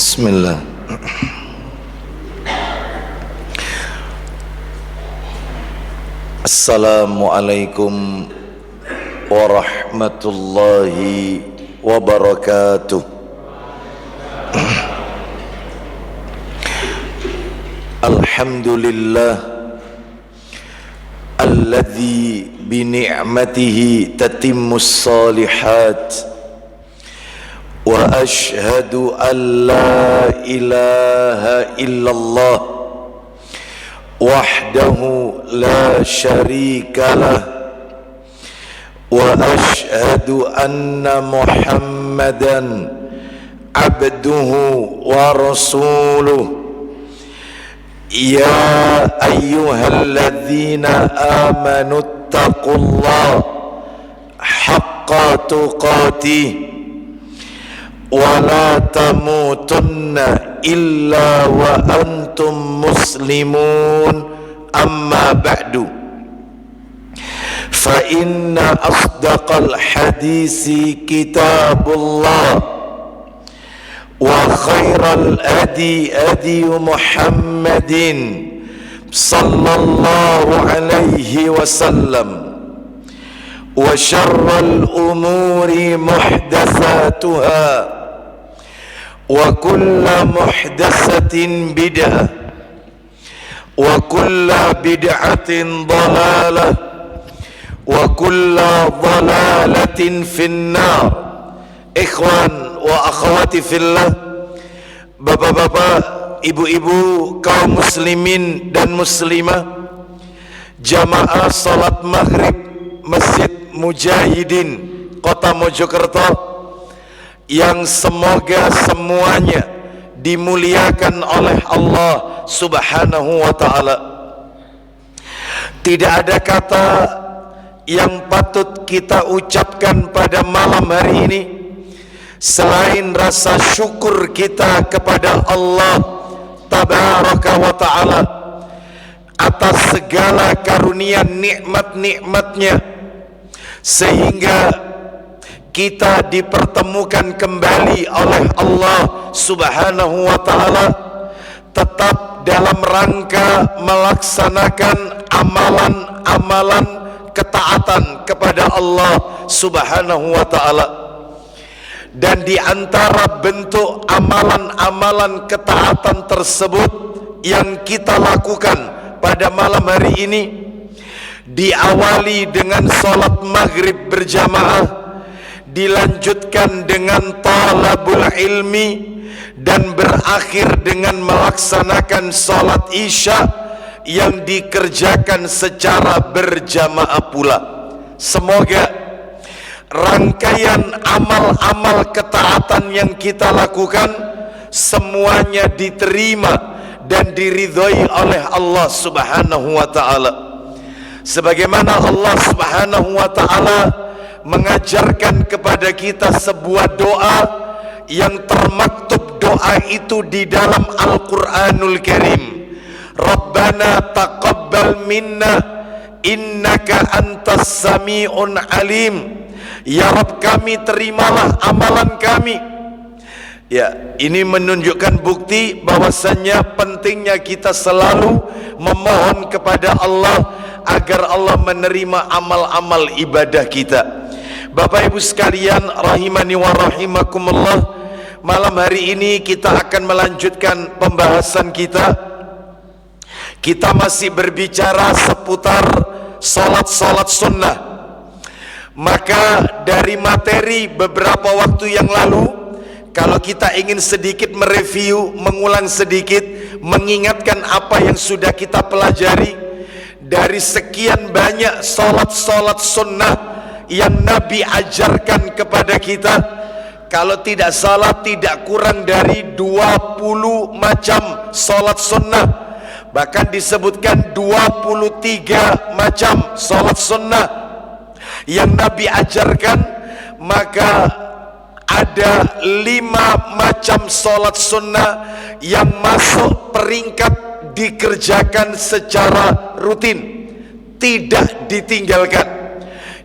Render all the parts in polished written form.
Bismillah. Assalamualaikum warahmatullahi wabarakatuh. Alhamdulillah alladzi bi ni'matihi tatimmus shalihat. Wa ashhadu an la ilaha illallah wahdahu la syarika lah wa ashhadu anna Muhammadan abduhu wa rasuluh. Ya ayyuhalladzina amanu taqullaha haqqa tuqatih wa la tamutunna illa wa antum muslimun, amma ba'du. Fa inna asdaqal hadisi kitabullah wa khairal adi Muhammadin sallallahu alaihi wasallam wa syarral umuri muhdatsatuha wa kulla muhdatsatin bid'ah wa kulla bid'atin dhalalah wa kulla dhalalatin finnar. Ikhwan wa akhwati fillah, bapak-bapak, ibu-ibu, kaum muslimin dan muslimah, jamaah salat maghrib Masjid Mujahidin Kota Mojokerto yang semoga semuanya dimuliakan oleh Allah Subhanahu wa ta'ala. Tidak ada kata yang patut kita ucapkan pada malam hari ini selain rasa syukur kita kepada Allah Tabaraka wa ta'ala atas segala karunia nikmat-nikmatnya, sehingga kita dipertemukan kembali oleh Allah Subhanahu wa ta'ala tetap dalam rangka melaksanakan amalan-amalan ketaatan kepada Allah Subhanahu wa ta'ala. Dan di antara bentuk amalan-amalan ketaatan tersebut yang kita lakukan pada malam hari ini diawali dengan salat maghrib berjamaah, dilanjutkan dengan talabul ilmi, dan berakhir dengan melaksanakan salat isya yang dikerjakan secara berjamaah pula. Semoga rangkaian amal-amal ketaatan yang kita lakukan semuanya diterima dan diridhoi oleh Allah Subhanahu wa ta'ala, sebagaimana Allah Subhanahu wa ta'ala mengajarkan kepada kita sebuah doa yang termaktub doa itu di dalam Al-Quranul Karim. Rabbana taqabbal minna innaka antas sami'un alim. Ya Rabb kami, terimalah amalan kami. Ya, ini menunjukkan bukti bahwasannya pentingnya kita selalu memohon kepada Allah agar Allah menerima amal-amal ibadah kita. Bapak ibu sekalian rahimani wa rahimakumullah, malam hari ini kita akan melanjutkan pembahasan kita. Kita masih berbicara seputar salat-salat sunnah. Maka dari materi beberapa waktu yang lalu kalau kita ingin sedikit mereview, mengulang sedikit, mengingatkan apa yang sudah kita pelajari dari sekian banyak solat-solat sunnah yang Nabi ajarkan kepada kita. Kalau tidak salah tidak kurang dari 20 macam solat sunnah, bahkan disebutkan 23 macam solat sunnah yang Nabi ajarkan. Maka ada 5 macam solat sunnah yang masuk peringkat dikerjakan secara rutin, tidak ditinggalkan.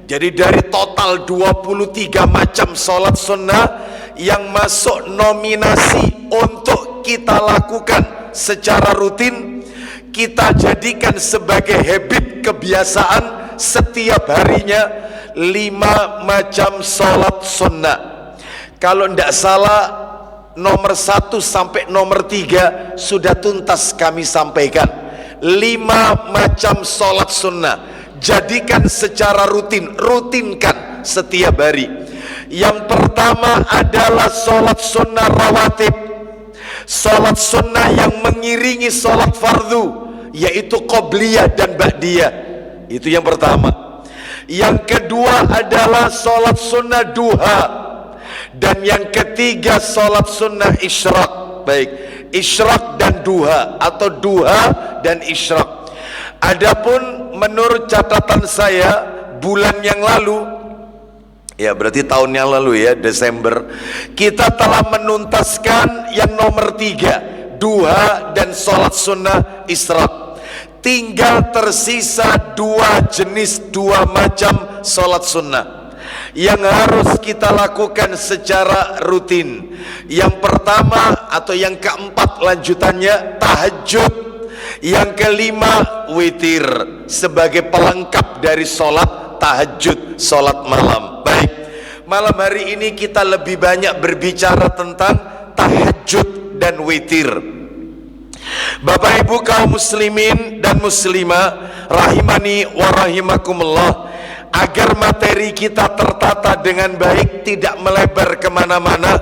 Jadi dari total 23 macam solat sunnah yang masuk nominasi untuk kita lakukan secara rutin, kita jadikan sebagai habit, kebiasaan setiap harinya 5 macam solat sunnah. Kalau tidak salah nomor 1 sampai nomor 3 sudah tuntas kami sampaikan. 5 macam solat sunnah, jadikan secara rutin, rutinkan setiap hari. Yang pertama adalah solat sunnah rawatib, solat sunnah yang mengiringi solat fardu, yaitu qobliyah dan ba'diyah. Itu yang pertama. Yang kedua adalah solat sunnah duha, dan yang ketiga solat sunnah isyraq. Baik, isyraq dan duha atau duha dan isyraq. Adapun menurut catatan saya bulan yang lalu, ya berarti tahun yang lalu ya, Desember, kita telah menuntaskan yang nomor 3, duha dan solat sunnah isyraq. Tinggal tersisa 2 jenis, 2 macam solat sunnah yang harus kita lakukan secara rutin. Yang pertama atau yang keempat lanjutannya tahajud. Yang kelima witir sebagai pelengkap dari solat tahajud, solat malam. Baik, malam hari ini kita lebih banyak berbicara tentang tahajud dan witir. Bapak Ibu kaum muslimin dan muslimah rahimani wa rahimakumullah, agar materi kita tertata dengan baik, tidak melebar kemana-mana,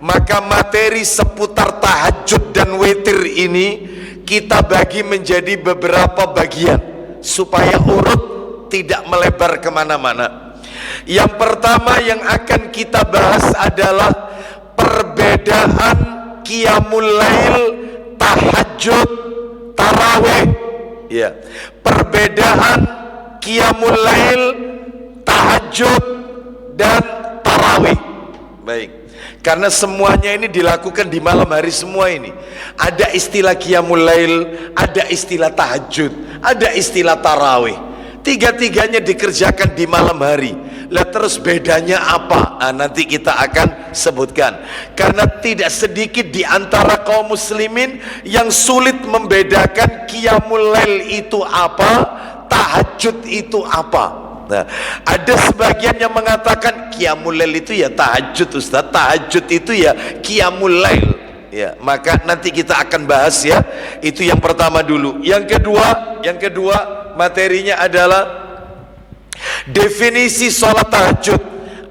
maka materi seputar tahajud dan witir ini kita bagi menjadi beberapa bagian supaya urut, tidak melebar kemana-mana. Yang pertama yang akan kita bahas adalah perbedaan qiyamul lail, tahajud, tarawih. Ya, perbedaan qiyamul lail, tahajud dan tarawih. Baik, karena semuanya ini dilakukan di malam hari semua ini. Ada istilah qiyamul lail, ada istilah tahajud, ada istilah tarawih. Tiga-tiganya dikerjakan di malam hari. Lah terus bedanya apa? Nanti kita akan sebutkan. Karena tidak sedikit di antara kaum muslimin yang sulit membedakan qiyamul lail itu apa, tahajud itu apa. Nah, ada sebagian yang mengatakan qiyamul lail itu ya tahajud, Ustaz. Tahajud itu ya qiyamul lail. Ya, maka nanti kita akan bahas ya. Itu yang pertama dulu. Yang kedua materinya adalah definisi sholat tahajud.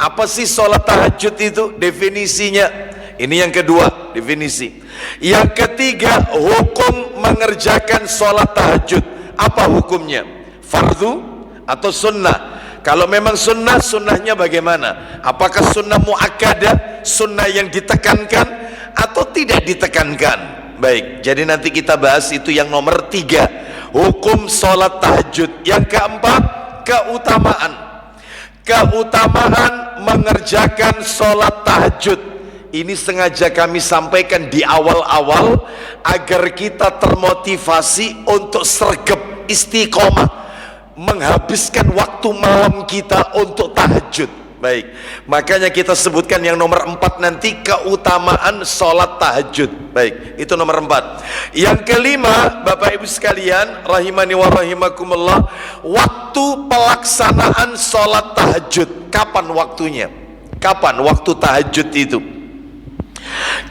Apa sih sholat tahajud itu? Definisinya. Ini yang kedua, definisi. Yang ketiga, hukum mengerjakan sholat tahajud. Apa hukumnya? Fardu atau sunnah? Kalau memang sunnah, sunnahnya bagaimana? Apakah sunnah muakkadah, sunnah yang ditekankan atau tidak ditekankan? Baik, jadi nanti kita bahas itu yang nomor 3, hukum sholat tahajud. Yang keempat, keutamaan mengerjakan sholat tahajud. Ini sengaja kami sampaikan di awal-awal agar kita termotivasi untuk sregep, istiqomah menghabiskan waktu malam kita untuk tahajud. Baik, makanya kita sebutkan yang nomor 4 nanti, keutamaan sholat tahajud. Baik, itu nomor 4. Yang kelima, Bapak Ibu sekalian rahimani wa rahimakumullah, waktu pelaksanaan sholat tahajud. Kapan waktunya? Kapan waktu tahajud itu?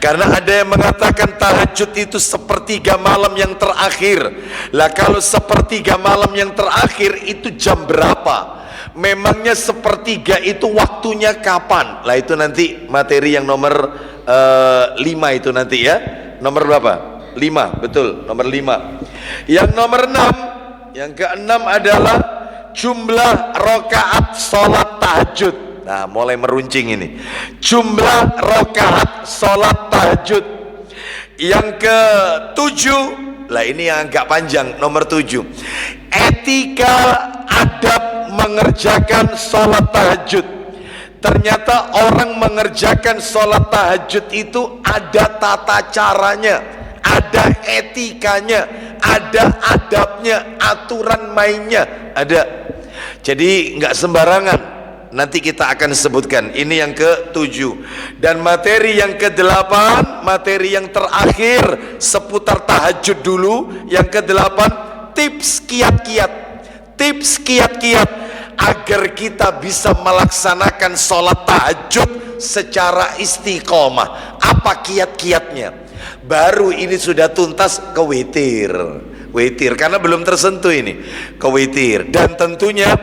Karena ada yang mengatakan tahajud itu sepertiga malam yang terakhir. Lah kalau sepertiga malam yang terakhir itu jam berapa? Memangnya sepertiga itu waktunya kapan? Lah itu nanti materi yang nomor 5 itu nanti ya. Nomor berapa? 5, betul, nomor 5. Yang nomor 6, yang keenam adalah jumlah rakaat sholat tahajud. Nah, mulai meruncing ini. Jumlah rakaat sholat tahajud. Yang ke-7, lah ini yang agak panjang, nomor 7. Etika adab mengerjakan sholat tahajud. Ternyata orang mengerjakan sholat tahajud itu ada tata caranya, ada etikanya, ada adabnya, aturan mainnya ada. Jadi nggak sembarangan. Nanti kita akan sebutkan. Ini yang ke-7. Dan materi yang ke-8, materi yang terakhir seputar tahajud dulu. Yang ke-8, tips kiat-kiat. Tips kiat-kiat agar kita bisa melaksanakan sholat tahajud secara istiqomah. Apa kiat-kiatnya? Baru ini sudah tuntas ke witir. Witir, karena belum tersentuh ini. Ke witir. Dan tentunya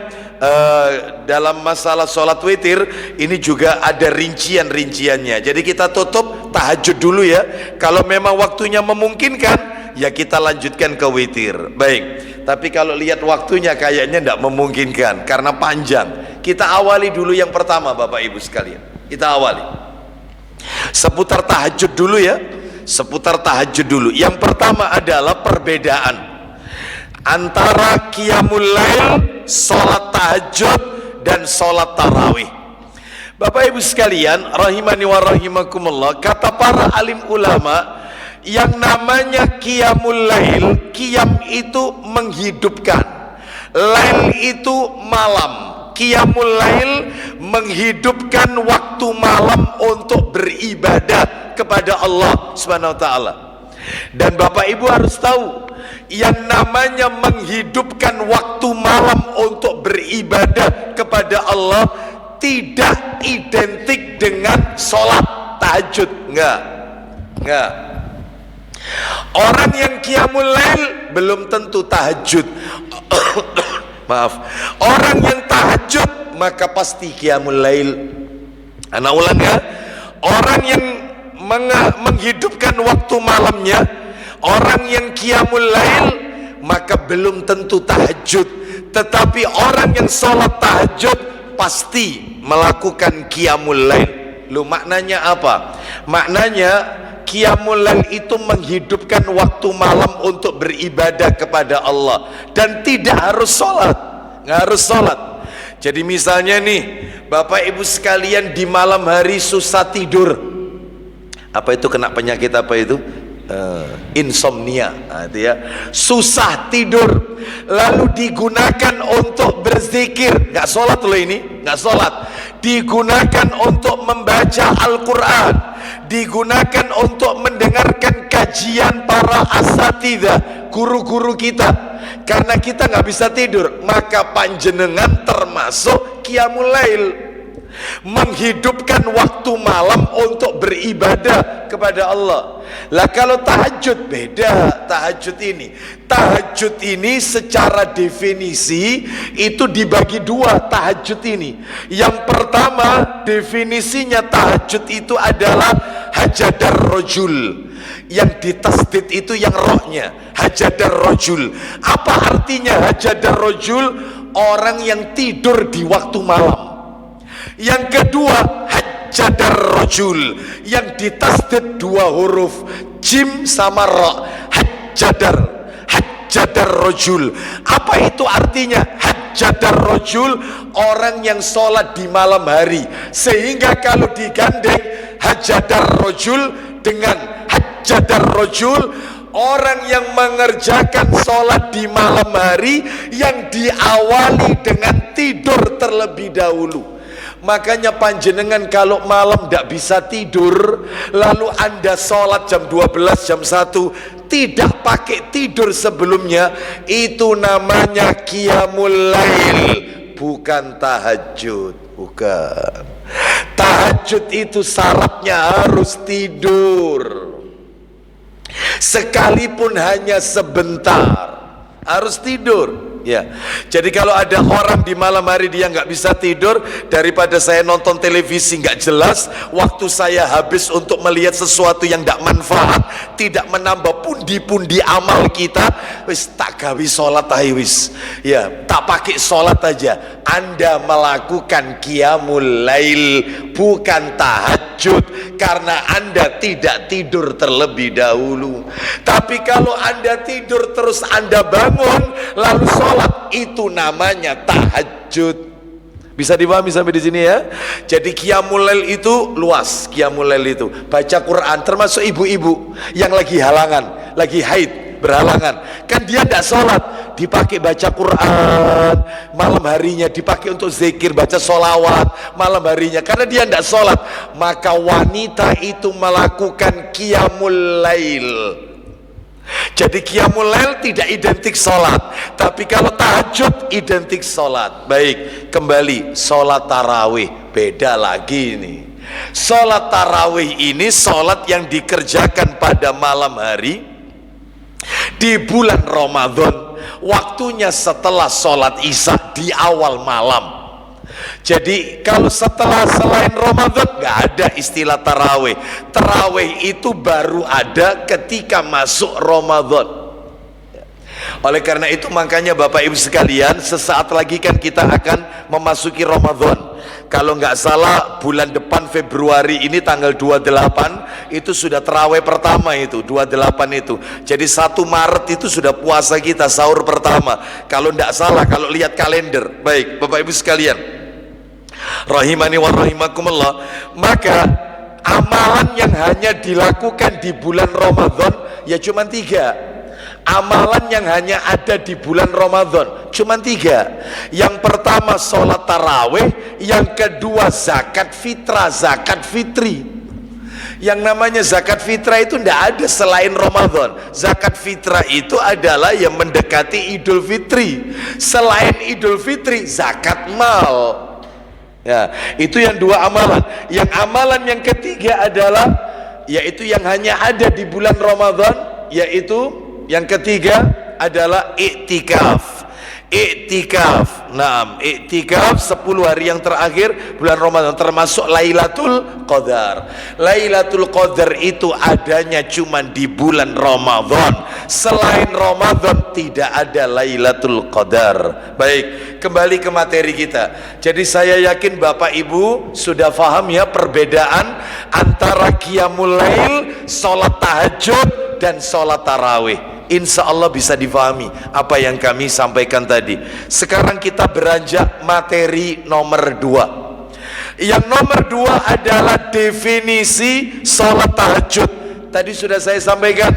dalam masalah sholat witir ini juga ada rincian-rinciannya. Jadi kita tutup tahajud dulu ya. Kalau memang waktunya memungkinkan, ya kita lanjutkan ke witir. Baik, tapi kalau lihat waktunya kayaknya tidak memungkinkan karena panjang. Kita awali dulu yang pertama, Bapak Ibu sekalian. Kita awali seputar tahajud dulu ya. Seputar tahajud dulu. Yang pertama adalah perbedaan antara qiyamul lail, sholat tahajud, dan sholat tarawih. Bapak Ibu sekalian, rahimani wa rahimakumullah, kata para alim ulama, yang namanya qiyamul lail, qiyam itu menghidupkan, lail itu malam. Qiyamul lail menghidupkan waktu malam untuk beribadah kepada Allah Subhanahu wa taala. Dan Bapak Ibu harus tahu, yang namanya menghidupkan waktu malam untuk beribadah kepada Allah tidak identik dengan sholat tahajud. Enggak. Orang yang qiyamul lail belum tentu tahajud. Maaf. Orang yang tahajud maka pasti qiyamul lail. Anak ulang ya. Orang yang menghidupkan waktu malamnya, orang yang qiyamul lail maka belum tentu tahajud. Tetapi orang yang sholat tahajud pasti melakukan qiyamul lail. Lu maknanya apa? Maknanya qiyamul lail itu menghidupkan waktu malam untuk beribadah kepada Allah. Dan tidak harus sholat. Nggak harus sholat. Jadi misalnya nih, Bapak Ibu sekalian di malam hari susah tidur. Apa itu, kena penyakit apa itu? Insomnia. Nah, itu ya. Susah tidur. Lalu digunakan untuk berzikir. Nggak sholat loh ini. Nggak sholat. Digunakan untuk membaca Al-Quran. Digunakan untuk mendengarkan kajian para asatidzah, guru-guru kita. Karena kita nggak bisa tidur, maka panjenengan termasuk qiyamul lail, menghidupkan waktu malam untuk beribadah kepada Allah. Lah kalau tahajud beda. Tahajud ini secara definisi itu dibagi dua. Tahajud ini, yang pertama definisinya tahajud itu adalah hajadar rojul. Yang ditasdid itu yang rohnya, hajadar rojul. Apa artinya hajadar rojul? Orang yang tidur di waktu malam. Yang kedua hajadar rojul, yang ditasdid dua huruf, jim sama ro. Hajadar rojul. Apa itu artinya? Hajadar rojul, orang yang sholat di malam hari. Sehingga kalau digandeng hajadar rojul dengan hajadar rojul, orang yang mengerjakan sholat di malam hari yang diawali dengan tidur terlebih dahulu. Makanya panjenengan kalau malam tidak bisa tidur, lalu anda sholat jam 12, jam 1, tidak pakai tidur sebelumnya, itu namanya qiyamul lail, bukan tahajud. Bukan. Tahajud itu syaratnya harus tidur. Sekalipun hanya sebentar, harus tidur. Ya, jadi kalau ada orang di malam hari dia nggak bisa tidur, daripada saya nonton televisi nggak jelas, waktu saya habis untuk melihat sesuatu yang tidak manfaat, tidak menambah pundi-pundi amal kita, wis tak gawi sholat aja wis. Ya, tak pakai sholat aja. Anda melakukan qiyamul lail, bukan tahajud, karena Anda tidak tidur terlebih dahulu. Tapi kalau Anda tidur terus Anda bangun lalu sholat, itu namanya tahajud. Bisa dipahami sampai di sini ya? Jadi qiyamul lail itu luas. Qiyamul lail itu baca Quran, termasuk ibu-ibu yang lagi halangan, lagi haid, berhalangan, kan dia tidak sholat, dipakai baca Quran. Malam harinya dipakai untuk zikir, baca sholawat malam harinya, karena dia tidak sholat. Maka wanita itu melakukan qiyamul lail. Jadi qiyamul lail tidak identik sholat, tapi kalau tahajud identik sholat. Baik, kembali sholat tarawih, beda lagi ini. Sholat tarawih ini sholat yang dikerjakan pada malam hari di bulan Ramadan, waktunya setelah sholat isya di awal malam. Jadi kalau setelah selain Ramadan nggak ada istilah tarawih. Tarawih itu baru ada ketika masuk Ramadan. Oleh karena itu makanya Bapak Ibu sekalian, sesaat lagi kan kita akan memasuki Ramadan. Kalau nggak salah bulan depan Februari ini tanggal 28 itu sudah tarawih pertama, itu 28 itu. Jadi 1 Maret itu sudah puasa kita, sahur pertama. Kalau nggak salah, kalau lihat kalender. Baik Bapak Ibu sekalian, rahimani wa rahimakumullah, maka amalan yang hanya dilakukan di bulan Ramadan ya cuma 3. Amalan yang hanya ada di bulan Ramadan cuma 3. Yang pertama sholat tarawih, yang kedua zakat fitrah, zakat fitri. Yang namanya zakat fitrah itu tidak ada selain Ramadan. Zakat fitrah itu adalah yang mendekati Idul Fitri. Selain Idul Fitri, zakat mal. Ya, itu yang 2 amalan. Yang amalan yang ketiga adalah, yaitu yang hanya ada di bulan Ramadan, yaitu yang ketiga adalah iktikaf. Iktikaf. Naam, iktikaf 10 hari yang terakhir bulan Ramadan, termasuk Lailatul Qadar. Lailatul Qadar itu adanya cuma di bulan Ramadan. Selain Ramadan tidak ada Lailatul Qadar. Baik, kembali ke materi kita. Jadi saya yakin Bapak Ibu sudah paham ya perbedaan antara qiyamul lail, sholat tahajud, dan sholat tarawih. Insya Allah bisa difahami apa yang kami sampaikan tadi. Sekarang kita beranjak materi nomor 2. Yang nomor 2 adalah definisi sholat tahajud. Tadi sudah saya sampaikan,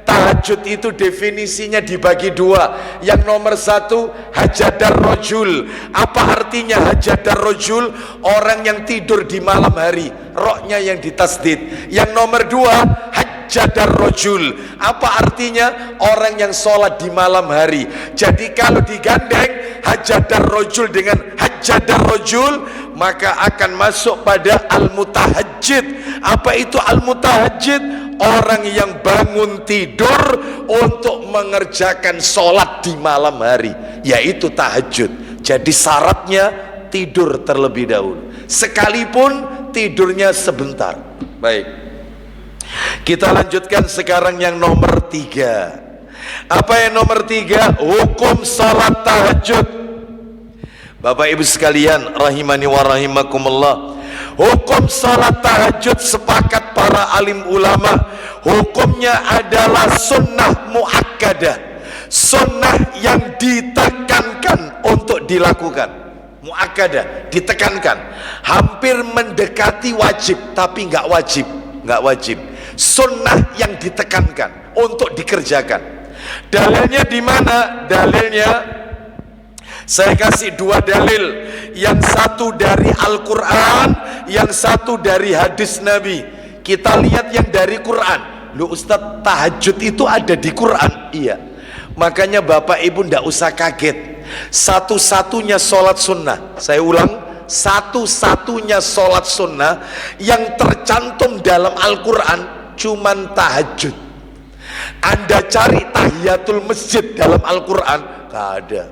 tahajud itu definisinya dibagi 2. Yang nomor 1 hajadar rojul. Apa artinya hajadar rojul? Orang yang tidur di malam hari, roknya yang ditasdid. Yang nomor 2 hajadar rojul. Apa artinya? Orang yang sholat di malam hari. Jadi kalau digandeng hajadar rojul dengan hajadar rojul, maka akan masuk pada al-mutahajjid. Apa itu al-mutahajjid? Orang yang bangun tidur untuk mengerjakan sholat di malam hari, yaitu tahajud. Jadi syaratnya tidur terlebih dahulu, sekalipun tidurnya sebentar. Baik, kita lanjutkan sekarang yang nomor 3. Apa yang nomor 3? Hukum sholat tahajud. Bapak Ibu sekalian rahimani wa rahimakumullah, hukum sholat tahajud sepakat para alim ulama, hukumnya adalah sunnah muakkadah, sunnah yang ditekankan untuk dilakukan. Muakkadah, ditekankan, hampir mendekati wajib tapi nggak wajib, nggak wajib. Sunnah yang ditekankan untuk dikerjakan. Dalilnya di mana? Dalilnya saya kasih 2 dalil. Yang satu dari Al-Quran, yang satu dari hadis Nabi. Kita lihat yang dari Quran. Loh Ustadz, tahajud itu ada di Quran? Iya. Makanya Bapak Ibu ndak usah kaget. Satu-satunya sholat sunnah, saya ulang, satu-satunya sholat sunnah yang tercantum dalam Al-Quran cuman tahajud. Anda cari tahiyatul masjid dalam Al-Quran, Nggak ada.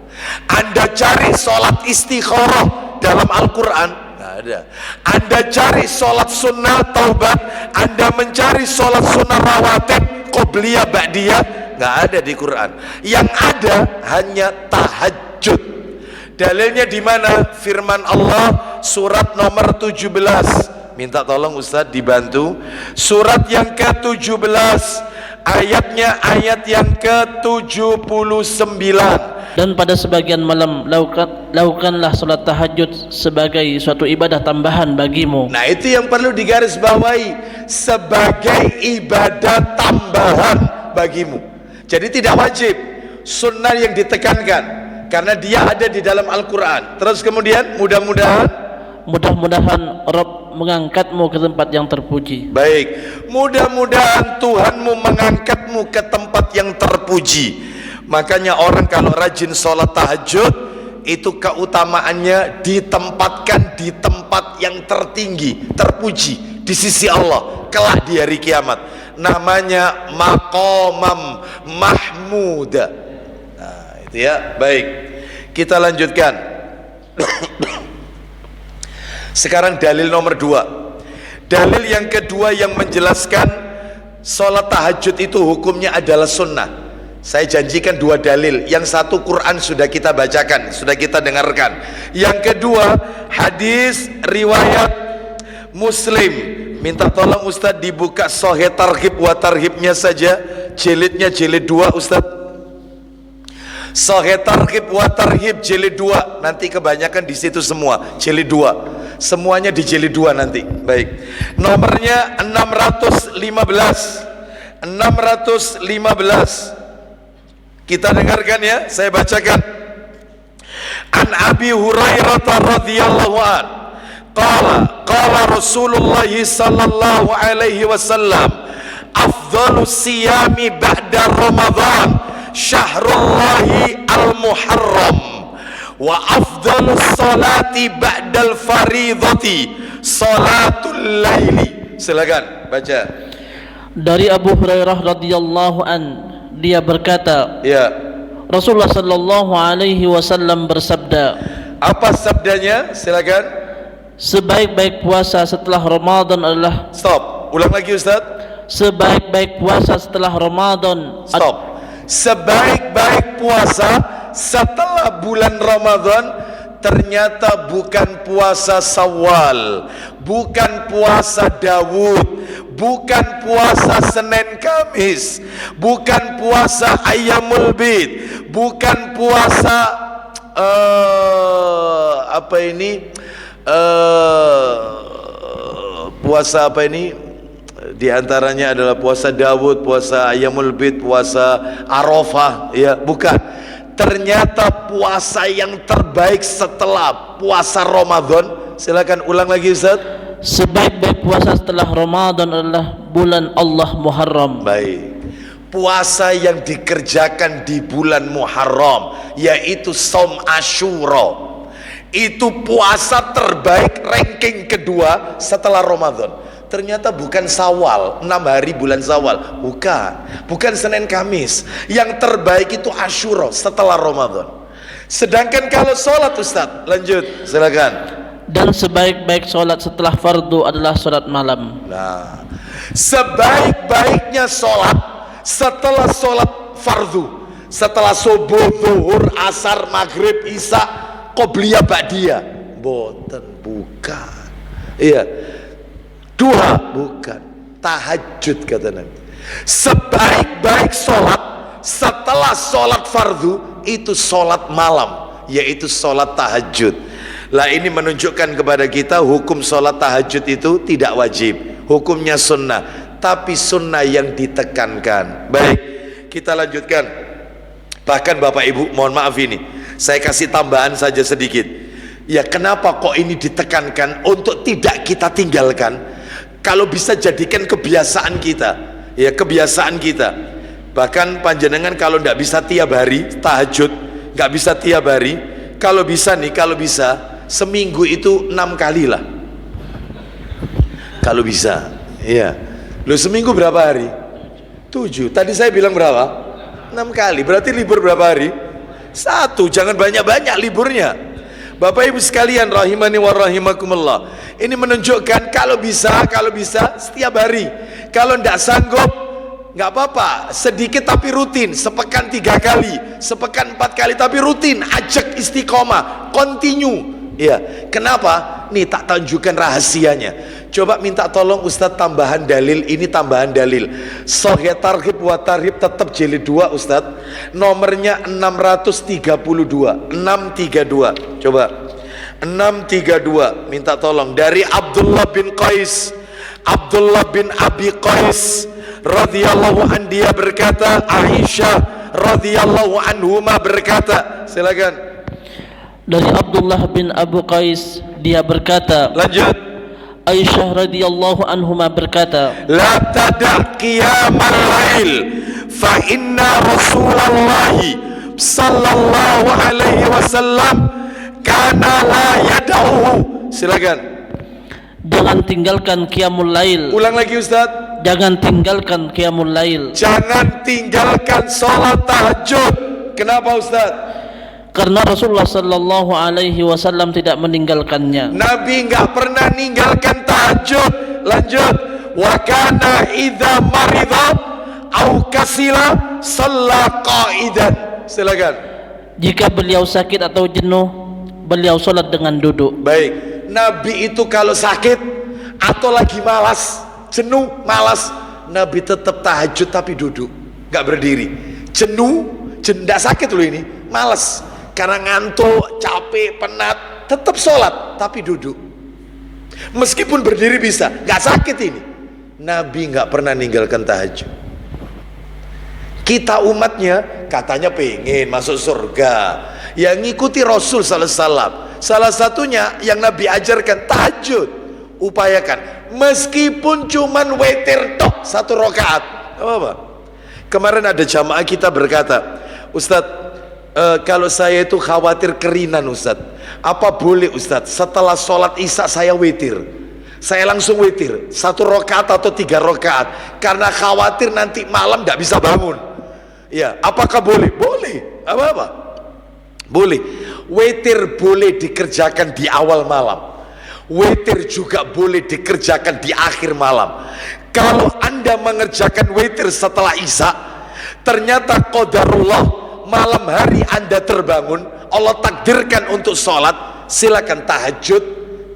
Anda cari sholat istikharah dalam Al-Quran, nggak ada. Anda cari sholat sunnah taubat, Anda mencari sholat sunnah rawatib qobliyah ba'diyah, nggak ada di Quran. Yang ada hanya tahajud. Dalilnya di mana? Firman Allah surat nomor 17. Minta tolong Ustadz dibantu. Surat yang ke-17, ayatnya ayat yang ke-79. Dan pada sebagian malam lakukanlah salat tahajud sebagai suatu ibadah tambahan bagimu. Nah, itu yang perlu digarisbawahi, sebagai ibadah tambahan bagimu. Jadi tidak wajib, sunnah yang ditekankan karena dia ada di dalam Al-Quran. Terus kemudian mudah-mudahan Rabb mengangkatmu ke tempat yang terpuji. Baik, mudah-mudahan Tuhanmu mengangkatmu ke tempat yang terpuji. Makanya orang kalau rajin sholat tahajud, itu keutamaannya ditempatkan di tempat yang tertinggi, terpuji di sisi Allah kelak di hari kiamat. Namanya maqamam mahmuda. Nah, itu ya. Baik, kita lanjutkan. Sekarang dalil nomor 2. Dalil yang kedua yang menjelaskan sholat tahajud itu hukumnya adalah sunnah. Saya janjikan 2 dalil. Yang satu Quran sudah kita bacakan, sudah kita dengarkan. Yang kedua hadis riwayat Muslim. Minta tolong Ustadz dibuka Sahih Targhib wa Tarhibnya saja, jilidnya jilid 2 Ustadz. Sahih Targhib wa Tarhib jilid 2. Nanti kebanyakan di situ semua jilid 2. Semuanya di jilid 2 nanti. Baik. Nomornya 615. 615. Kita dengarkan ya, saya bacakan. An Abi Hurairah radhiyallahu an qala Rasulullah sallallahu alaihi wasallam afdhalus siyami ba'da Ramadan syahrullahi al-muharram wa afdhalus salati ba'dal faridati salatul laili. Silakan baca. Dari Abu Hurairah radhiyallahu an, dia berkata, ya, Rasulullah sallallahu alaihi wasallam bersabda. Apa sabdanya? Silakan. Sebaik-baik puasa setelah Ramadan adalah. Stop. Ulang lagi Ustaz. Sebaik-baik puasa setelah Ramadan. Stop. Sebaik-baik puasa setelah bulan Ramadan ternyata bukan puasa Syawal, bukan puasa Daud, bukan puasa Senin Kamis, bukan puasa Ayyamul Bid, bukan puasa puasa apa ini? Di antaranya adalah puasa Daud, puasa Ayyamul Bid, puasa Arafah, ya, bukan. Ternyata puasa yang terbaik setelah puasa Ramadan. Silakan ulang lagi Ustaz. Sebaik-baik puasa setelah Ramadan adalah bulan Allah Muharram. Baik. Puasa yang dikerjakan di bulan Muharram, yaitu Shaum Asyura. Itu puasa terbaik, ranking kedua setelah Ramadan. Ternyata bukan Syawal, 6 hari bulan Syawal, bukan Senin Kamis. Yang terbaik itu Asyura setelah Ramadan. Sedangkan kalau sholat Ustaz, lanjut, silakan. Dan sebaik-baik sholat setelah fardu adalah sholat malam. Nah, sebaik-baiknya sholat setelah sholat fardu, setelah subuh, zuhur, asar, maghrib, isya, qobliyah, ba'diyah, bukan. Iya. Duha, bukan. Tahajud kata Nabi. Sebaik-baik sholat setelah sholat fardu itu sholat malam, yaitu sholat tahajud. Lah ini menunjukkan kepada kita hukum sholat tahajud itu tidak wajib, hukumnya sunnah, tapi sunnah yang ditekankan. Baik, kita lanjutkan. Bahkan Bapak Ibu, mohon maaf ini, saya kasih tambahan saja sedikit. Ya, kenapa kok ini ditekankan untuk tidak kita tinggalkan? Kalau bisa jadikan kebiasaan kita, ya, kebiasaan kita. Bahkan panjenengan kalau tidak bisa tiap hari tahajud, nggak bisa tiap hari, kalau bisa seminggu itu 6 kali lah. Kalau bisa, iya. Loh, seminggu berapa hari? 7. Tadi saya bilang berapa? 6 kali. Berarti libur berapa hari? Satu, jangan banyak-banyak liburnya. Bapak Ibu sekalian rahimani wa rahimakumullah. Ini menunjukkan kalau bisa setiap hari. Kalau tidak sanggup, nggak apa-apa, sedikit tapi rutin, sepekan 3 kali, sepekan 4 kali, tapi rutin, ajak istiqomah, continue. Ya, kenapa? Nih tak tunjukkan rahasianya. Coba minta tolong Ustadz tambahan dalil, ini tambahan dalil. Sahih Targhib wa Tarhib tetap jilid 2 Ustadz. Nomornya 632, 632. Coba 632, minta tolong dari Abdullah bin Qais, Abdullah bin Abi Qais radhiyallahu an, dia berkata, Aisyah radhiyallahu anhuma berkata, silakan. Dari Abdullah bin Abu Qais, dia berkata, Lanjut. Aisyah radhiyallahu anhuma berkata, La tada' qiyamal lail fa inna Rasulullah sallallahu alaihi wasallam kana la yad'u. Silakan. jangan tinggalkan qiyamul lail. Ulang lagi Ustaz. Jangan tinggalkan qiyamul lail. Jangan tinggalkan sholat tahajud. Kenapa Ustaz? Karena Rasulullah sallallahu alaihi wasallam tidak meninggalkannya. Nabi enggak pernah ninggalkan tahajud. Lanjut. Wa kana idza marida au kasila shalla qa'idan. Silakan. Jika beliau sakit atau jenuh, beliau sholat dengan duduk. Baik. Nabi itu kalau sakit atau lagi malas, jenuh, malas, Nabi tetap tahajud tapi duduk, enggak berdiri. Jenuh, tidak sakit loh ini, malas karena ngantuk, capek, penat, tetap sholat tapi duduk. Meskipun berdiri bisa, nggak sakit ini. Nabi nggak pernah ninggalkan tahajud. Kita umatnya katanya pengen masuk surga, yang ngikuti Rasul sallallahu alaihi wasallam. Salah satunya yang Nabi ajarkan tahajud. Upayakan, meskipun cuman witir tok 1 rakaat, apa? Kemarin ada jamaah kita berkata, Ustadz, kalau saya itu khawatir kerinan Ustadz, apa boleh Ustadz setelah sholat isya saya witir? Saya langsung witir 1 rakaat atau 3 rakaat karena khawatir nanti malam tidak bisa bangun. Ya, apakah boleh? Boleh. Apa-apa? Boleh. Witir boleh dikerjakan di awal malam. Witir juga boleh dikerjakan di akhir malam. Kalau Anda mengerjakan witir setelah isya, ternyata qadarullah malam hari Anda terbangun, Allah takdirkan untuk sholat, silakan tahajud,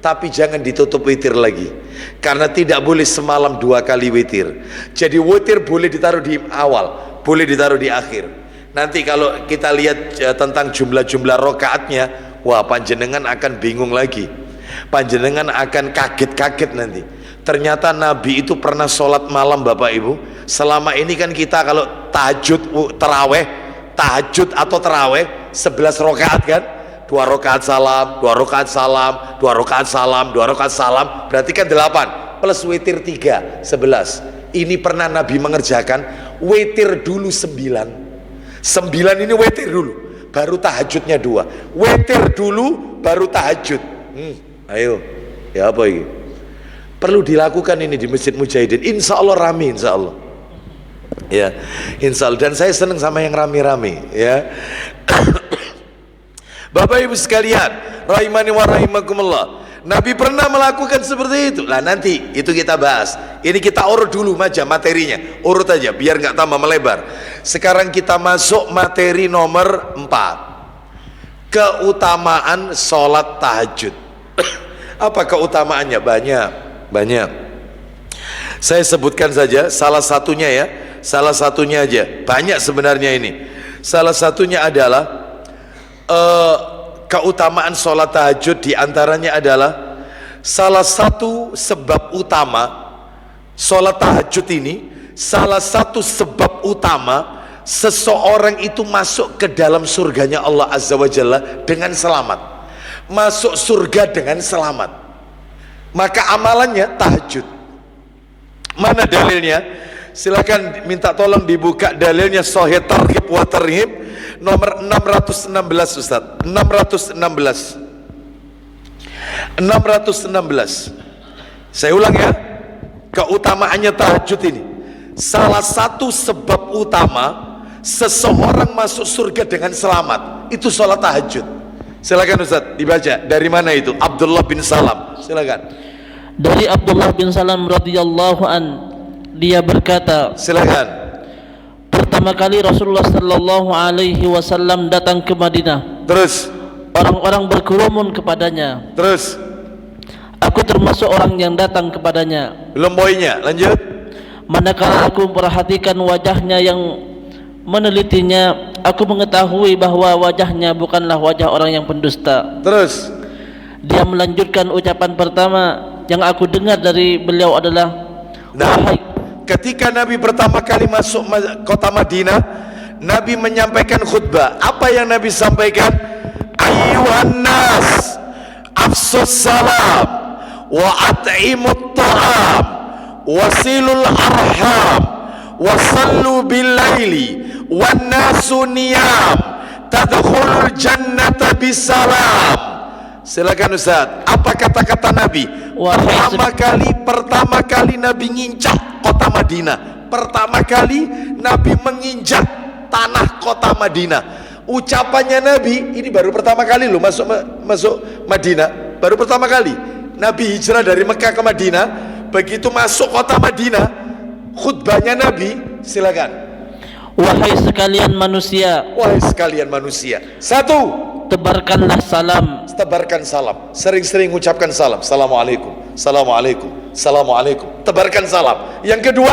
tapi jangan ditutup witir lagi, karena tidak boleh semalam 2 kali witir. Jadi witir boleh ditaruh di awal, boleh ditaruh di akhir. Nanti kalau kita lihat tentang jumlah-jumlah rokaatnya, wah panjenengan akan bingung lagi, panjenengan akan kaget-kaget nanti. Ternyata Nabi itu pernah sholat malam Bapak Ibu. Selama ini kan kita kalau tahajud terawih, tahajud atau terawih 11 rokaat kan, 2 rokaat salam, 2 rokaat salam, 2 rokaat salam, 2 rokaat salam, berarti kan 8 plus witir 3, 11. Ini pernah Nabi mengerjakan witir dulu 9 ini witir dulu, baru tahajudnya 2. Witir dulu baru tahajud. Ayo, ya apa ini? Perlu dilakukan ini di Masjid Mujahidin. Insya Allah rame, insya Allah. Ya, insya Allah. Dan saya senang sama yang rame-rame. Ya, Bapak Ibu sekalian, rahimani wa rahimakumullah. Nabi pernah melakukan seperti itu. Lah nanti itu kita bahas. Ini kita urut dulu aja materinya. Urut aja biar nggak tambah melebar. Sekarang kita masuk materi nomor 4. Keutamaan sholat tahajud. Apa keutamaannya? Banyak. Saya sebutkan saja salah satunya ya. Salah satunya aja. Banyak sebenarnya ini. Salah satunya adalah keutamaan sholat tahajud, diantaranya adalah salah satu sebab utama sholat tahajud ini, salah satu sebab utama seseorang itu masuk ke dalam surganya Allah Azza wa Jalla dengan selamat, masuk surga dengan selamat. Maka amalannya tahajud. Mana dalilnya? Silakan minta tolong dibuka dalilnya, Sahih Targhib wa Tarhib nomor 616 Ustaz. 616. Saya ulang ya. Keutamaannya tahajud ini. Salah satu sebab utama seseorang masuk surga dengan selamat. itu sholat tahajud. Silakan Ustaz, dibaca. Dari mana itu? Abdullah bin Salam. Silakan. Dari Abdullah bin Salam radhiyallahu an, dia berkata, Silakan. pertama kali Rasulullah sallallahu alaihi wasallam datang ke Madinah. Terus. Orang-orang berkerumun kepadanya. Terus. Aku termasuk orang yang datang kepadanya. Belum poinnya, lanjut. Manakala aku memperhatikan wajahnya yang menelitinya, aku mengetahui bahwa wajahnya bukanlah wajah orang yang pendusta. Terus. Dia melanjutkan ucapan pertama yang aku dengar dari beliau adalah, wahai. Ketika Nabi pertama kali masuk kota Madinah, Nabi menyampaikan khutbah. Apa yang Nabi sampaikan? Ayyuhan nas, afsus salam wa at'imut ta'am wasilul arham wasallu bil laili wan nasu niyam tadkhulul jannata bisalam. Silakan Ustaz, apa kata-kata Nabi? Pertama kali Nabi nginjak kota Madinah. Pertama kali Nabi menginjak tanah kota Madinah. Ucapannya Nabi, ini baru pertama kali loh masuk Madinah. Baru pertama kali Nabi hijrah dari Mekah ke Madinah. Begitu masuk kota Madinah, khutbahnya Nabi, silakan. Wahai sekalian manusia. Wahai sekalian manusia. Satu, tebarkanlah salam. Tebarkan salam. Sering-sering ucapkan salam. Assalamualaikum. Assalamualaikum. Assalamualaikum. Tebarkan salam. Yang kedua,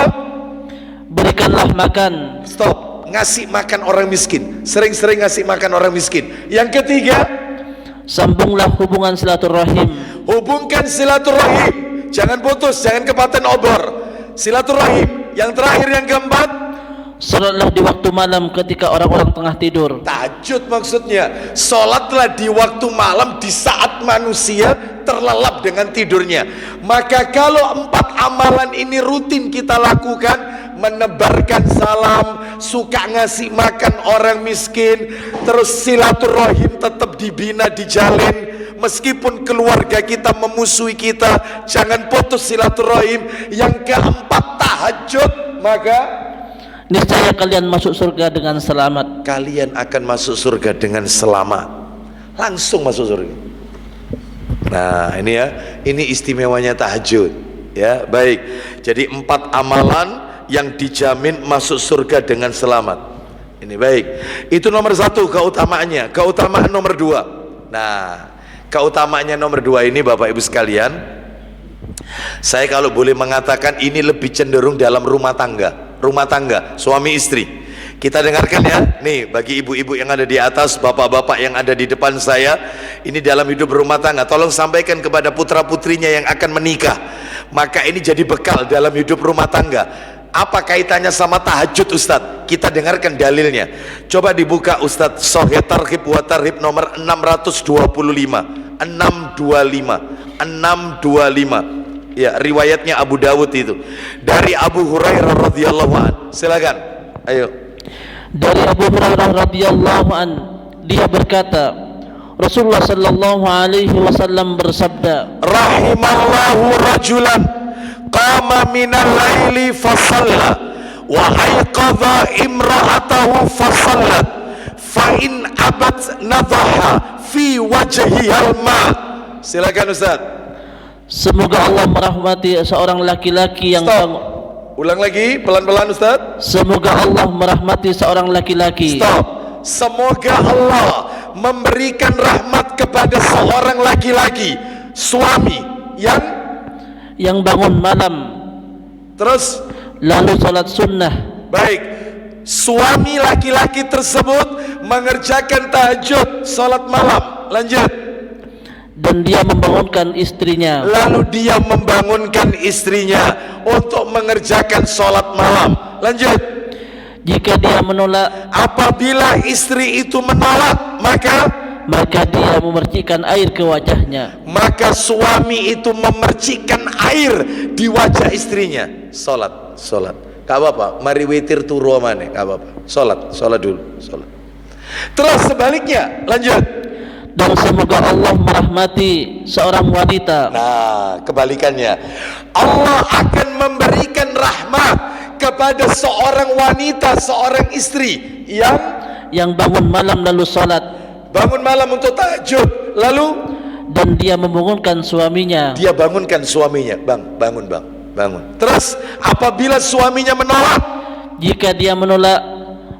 berikanlah makan. Stop. Ngasih makan orang miskin. Sering-sering ngasih makan orang miskin. Yang ketiga, sambunglah hubungan silaturahim. Hubungkan silaturahim. Jangan putus, jangan kepaten obor. Silaturahim. Yang terakhir, yang keempat, salatlah di waktu malam ketika orang-orang tengah tidur. Tahajud maksudnya. Salatlah di waktu malam, di saat manusia terlelap dengan tidurnya. Maka kalau 4 amalan ini rutin kita lakukan, menebarkan salam, suka ngasih makan orang miskin, terus silaturahim tetap dibina, dijalin, meskipun keluarga kita memusuhi kita, jangan putus silaturahim. Yang keempat, tahajud, maka niscaya kalian masuk surga dengan selamat. Kalian akan masuk surga dengan selamat. Langsung masuk surga. Nah, ini ya, ini istimewanya tahajud. Ya, baik. Jadi 4 amalan yang dijamin masuk surga dengan selamat. Ini baik. Itu nomor 1 keutamaannya. Keutamaan nomor 2. Nah, keutamaannya nomor 2 ini Bapak Ibu sekalian, saya kalau boleh mengatakan ini lebih cenderung dalam rumah tangga. Rumah tangga, suami istri. Kita dengarkan ya. Nih, bagi ibu-ibu yang ada di atas, bapak-bapak yang ada di depan saya, ini dalam hidup rumah tangga, tolong sampaikan kepada putra-putrinya yang akan menikah. Maka ini jadi bekal dalam hidup rumah tangga. Apa kaitannya sama tahajud Ustadz? Kita dengarkan dalilnya. Coba dibuka Ustadz, Sahih Targhib wa Tarhib nomor 625. 625. Ya, riwayatnya Abu Dawud itu. Dari Abu Hurairah radhiyallahu an. Silakan. Ayo. Dari Abu Hurairah radhiyallahu an, dia berkata, Rasulullah sallallahu alaihi wasallam bersabda, rahimallahu rajulan qama minal laili fasalla wa ayqadha imra'atahu fasallat fa in abat nadhaha fi wajhihal ma. Silakan Ustaz. Semoga Allah merahmati seorang laki-laki yang Ulang lagi pelan-pelan Ustaz. Semoga Allah merahmati seorang laki-laki. Stop. Semoga Allah memberikan rahmat kepada seorang laki-laki, suami yang bangun malam, terus lalu salat sunnah. Baik, suami laki-laki tersebut mengerjakan tahajud, salat malam. Lanjut. Dan dia membangunkan istrinya. Lalu dia membangunkan istrinya untuk mengerjakan salat malam. Lanjut. Jika dia menolak, apabila istri itu menolak, maka dia memercikkan air ke wajahnya. Maka suami itu memercikkan air di wajah istrinya. Salat. Gak apa-apa, mari witir turu amane, gak apa-apa. Salat dulu, salat. Terus sebaliknya, lanjut. Dan semoga Allah merahmati seorang wanita. Nah, kebalikannya, Allah akan memberikan rahmat kepada seorang wanita, seorang istri yang bangun malam lalu salat. bangun malam untuk tahajud, lalu dan dia membangunkan suaminya. dia bangunkan suaminya, bang, bangun bang, bangun. Terus apabila suaminya menolak, Jika dia menolak,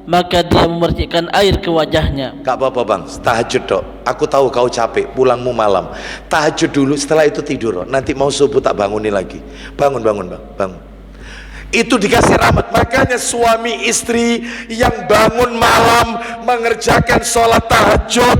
maka dia memercikkan air ke wajahnya. gak apa-apa bang, tahajud dok, aku tahu kau capek, pulangmu malam, tahajud dulu, setelah itu tidur, nanti mau subuh tak bangunin lagi. Bangun bang, bangun. Itu dikasih rahmat. Makanya suami istri yang bangun malam mengerjakan sholat tahajud,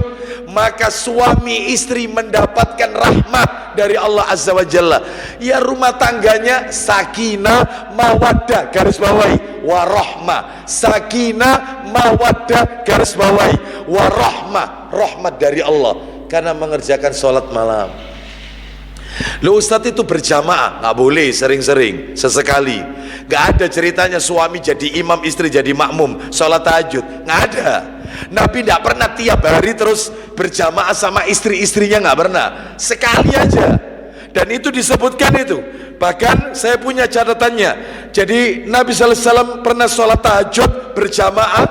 maka suami istri mendapatkan rahmat dari Allah Azza wa Jalla. Ya, rumah tangganya sakinah mawaddah, garis bawahi, warahmah. Sakinah mawaddah, garis bawahi, warahmah, rahmat dari Allah karena mengerjakan sholat malam. Lo Ustadz itu berjamaah, nggak boleh sering-sering, sesekali. Nggak ada ceritanya suami jadi imam, istri jadi makmum sholat tahajud, nggak ada. Nabi nggak pernah tiap hari terus berjamaah sama istri-istrinya, nggak pernah, sekali aja. Dan itu disebutkan itu. Bahkan saya punya catatannya. Jadi Nabi SAW pernah sholat tahajud berjamaah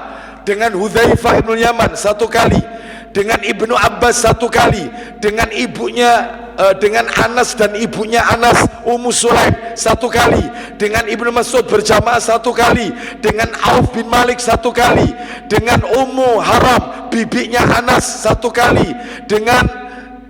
dengan Hudzaifah ibn Yaman satu kali, dengan Ibnu Abbas satu kali, dengan ibunya dengan Anas dan ibunya Anas, Ummu Sulaim satu kali, dengan Ibnu Mas'ud berjamaah satu kali, dengan Auf bin Malik satu kali, dengan Ummu Haram bibinya Anas satu kali, dengan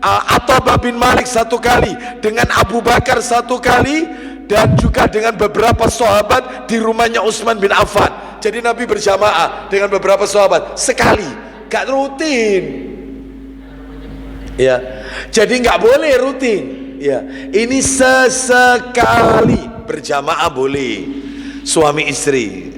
Athabah bin Malik satu kali, dengan Abu Bakar satu kali, dan juga dengan beberapa sahabat di rumahnya Utsman bin Affan. Jadi Nabi berjamaah dengan beberapa sahabat sekali, gak rutin. Ya, jadi nggak boleh rutin. Ya, ini sesekali berjamaah boleh, suami istri.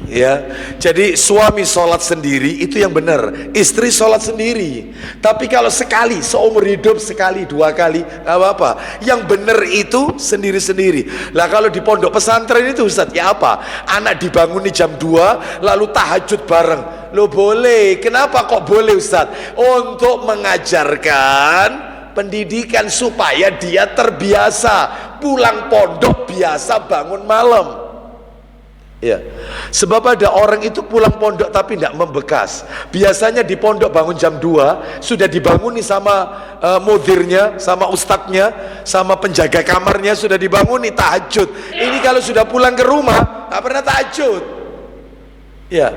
Ya, jadi suami sholat sendiri itu yang benar, istri sholat sendiri. Tapi kalau sekali seumur hidup, sekali dua kali nggak apa-apa. Yang benar itu sendiri-sendiri. Lah kalau di pondok pesantren itu Ustadz, ya apa? Anak dibanguni jam 2 lalu tahajud bareng. Lo boleh. Kenapa kok boleh Ustadz? Untuk mengajarkan pendidikan supaya dia terbiasa pulang pondok biasa bangun malam. Ya, sebab ada orang itu pulang pondok tapi tidak membekas. Biasanya di pondok bangun jam 2 sudah dibanguni sama mudirnya, sama ustadznya, sama penjaga kamarnya, sudah dibanguni tahajud. Ini kalau sudah pulang ke rumah nggak pernah tahajud. Ya,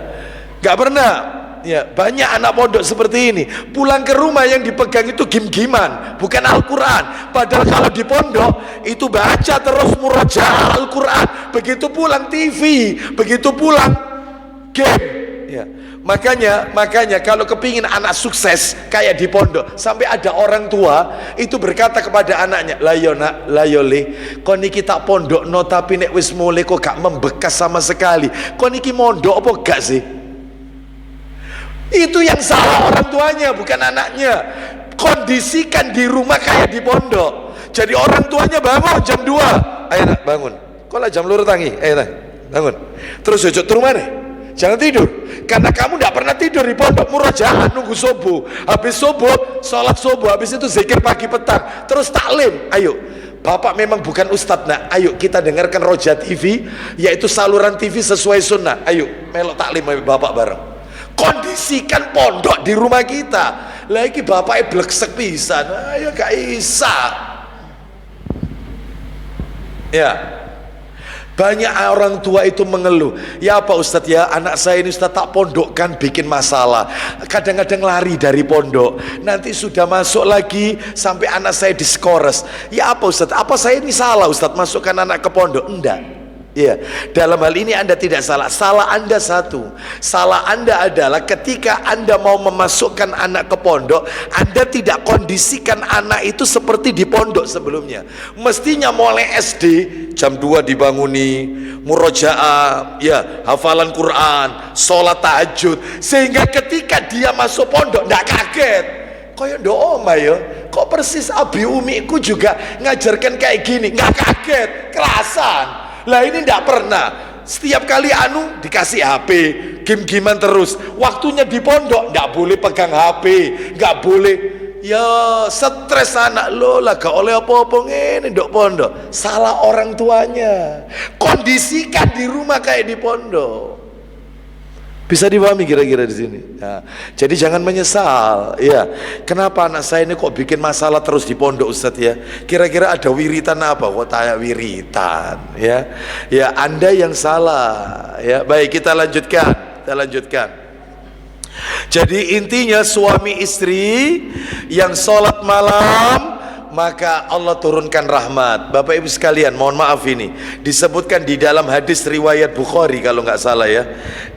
nggak pernah. Ya, banyak anak pondok seperti ini. Pulang ke rumah yang dipegang itu gim-giman, bukan Al-Quran. Padahal kalau di pondok itu baca terus murojaah Al-Quran. Begitu pulang TV, begitu pulang game. Ya, makanya kalau kepingin anak sukses kayak di pondok, sampai ada orang tua itu berkata kepada anaknya, layona layole, kau niki tak pondok no tapi nek wis mulai kok gak membekas sama sekali. Kau niki mondok apa gak sih? Itu yang salah orang tuanya, bukan anaknya. Kondisikan di rumah kayak di pondok. Jadi orang tuanya bangun jam 2, ayo nak bangun. Kok lah jam loro tangi, ayo nak bangun. Terus ojo turu maneh, jangan tidur. Karena kamu tidak pernah tidur di pondok, murojaah nunggu subuh. Habis subuh, sholat subuh, habis itu zikir pagi petang, terus taklim. Ayo, Bapak memang bukan ustadz, nah ayo kita dengarkan Roja TV, yaitu saluran TV sesuai sunnah. Ayo melok taklim Bapak bareng. Kondisikan pondok di rumah kita. Lagi bapaknya bleksek pisan, ayo gak isa. Ya, banyak orang tua itu mengeluh, ya apa Ustadz ya, anak saya ini Ustadz tak pondokkan bikin masalah, kadang-kadang lari dari pondok, nanti sudah masuk lagi sampai anak saya diskores. Ya apa Ustadz, apa saya ini salah Ustadz masukkan anak ke pondok? Enggak. Ya, dalam hal ini Anda tidak salah. Salah Anda satu. Salah Anda adalah ketika Anda mau memasukkan anak ke pondok, Anda tidak kondisikan anak itu seperti di pondok sebelumnya. Mestinya mulai SD jam 2 dibanguni, murojaah, ya, hafalan Quran, sholat tahajud, sehingga ketika dia masuk pondok tidak kaget. Kayak doa ya, kok persis abi umiku juga ngajarkan kayak gini, nggak kaget, kerasan. Lah ini tidak pernah. Setiap kali dikasih HP, game-giman terus. Waktunya di pondok tidak boleh pegang HP, nggak boleh. Ya stres anak lo lah, gak oleh apa-apa ngene ndok pondok. Salah orang tuanya. Kondisikan di rumah kayak di pondok. Bisa dipahami kira-kira di sini. Ya. Jadi jangan menyesal. Ya, kenapa anak saya ini kok bikin masalah terus di pondok Ustadz ya? Kira-kira ada wiritan apa? Kok tanya wiritan? Ya, ya Anda yang salah. Ya, baik kita lanjutkan. Kita lanjutkan. Jadi intinya suami istri yang sholat malam, maka Allah turunkan rahmat. Bapak ibu sekalian, mohon maaf ini disebutkan di dalam hadis riwayat Bukhari kalau nggak salah ya.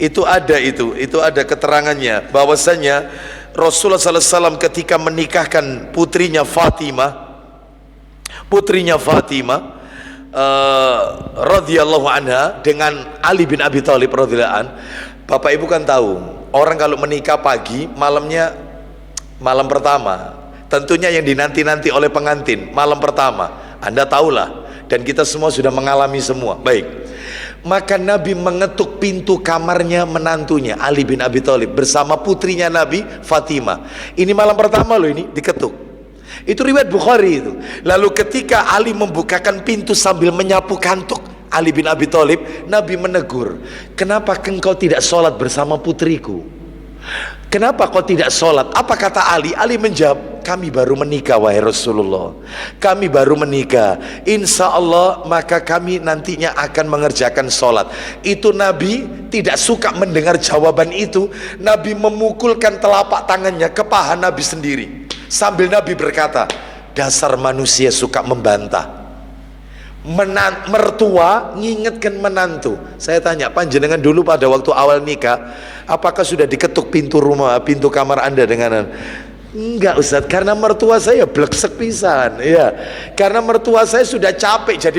Itu ada keterangannya bahwasanya Rasulullah SAW ketika menikahkan putrinya Fatimah radhiyallahu anha dengan Ali bin Abi Thalib radhiyallahu an. Bapak ibu kan tahu, orang kalau menikah pagi, malamnya malam pertama tentunya yang dinanti-nanti oleh pengantin malam pertama, Anda tahulah, dan kita semua sudah mengalami semua. Baik, maka Nabi mengetuk pintu kamarnya menantunya Ali bin Abi Thalib bersama putrinya Nabi Fatimah. Ini malam pertama loh, ini diketuk. Itu riwayat Bukhari itu. Lalu ketika Ali membukakan pintu sambil menyapu kantuk Ali bin Abi Thalib, Nabi menegur, kenapa engkau tidak sholat bersama putriku? Kenapa kau tidak sholat? Apa kata Ali? Ali menjawab, kami baru menikah wahai Rasulullah, kami baru menikah, insya Allah maka kami nantinya akan mengerjakan sholat. Itu Nabi tidak suka mendengar jawaban itu. Nabi memukulkan telapak tangannya ke paha Nabi sendiri sambil Nabi berkata, dasar manusia suka membantah. Mertua ngingetkan menantu. Saya tanya, panjenengan dulu pada waktu awal nikah, apakah sudah diketuk pintu rumah, pintu kamar Anda dengan enggak Ustadz, karena mertua saya bleksek pisan, ya. Karena mertua saya sudah capek jadi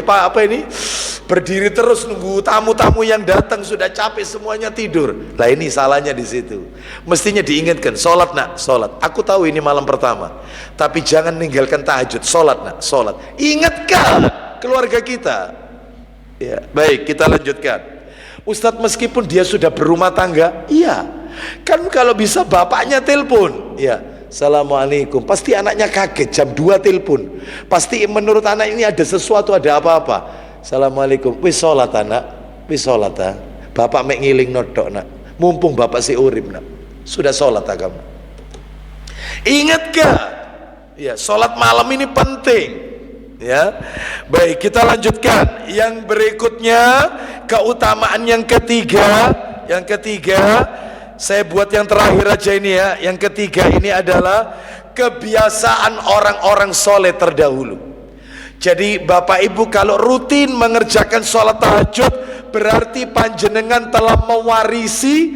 berdiri terus nunggu tamu-tamu yang datang, sudah capek semuanya tidur. Lah ini salahnya di situ. Mestinya diingatkan, sholat nak, sholat. Aku tahu ini malam pertama, tapi jangan ninggalkan tahajud. Sholat nak, sholat. Ingatkan keluarga kita. Ya, baik, kita lanjutkan. Ustadz, meskipun dia sudah berumah tangga, iya. Kan kalau bisa bapaknya telepon, ya. Assalamualaikum. Pasti anaknya kaget jam 2 telepon. Pasti menurut anak ini ada sesuatu, ada apa-apa. Assalamualaikum. Wis sholat anak, wis sholat ah. Bapak mek ngiling nodok nak. Mumpung bapak si urip nak. Sudah sholat kamu. Ingat gak? Ya, sholat malam ini penting. Ya, baik kita lanjutkan. Yang berikutnya, keutamaan yang ketiga. Saya buat yang terakhir aja ini ya. Yang ketiga ini adalah kebiasaan orang-orang soleh terdahulu. Jadi bapak ibu kalau rutin mengerjakan sholat tahajud, berarti panjenengan telah mewarisi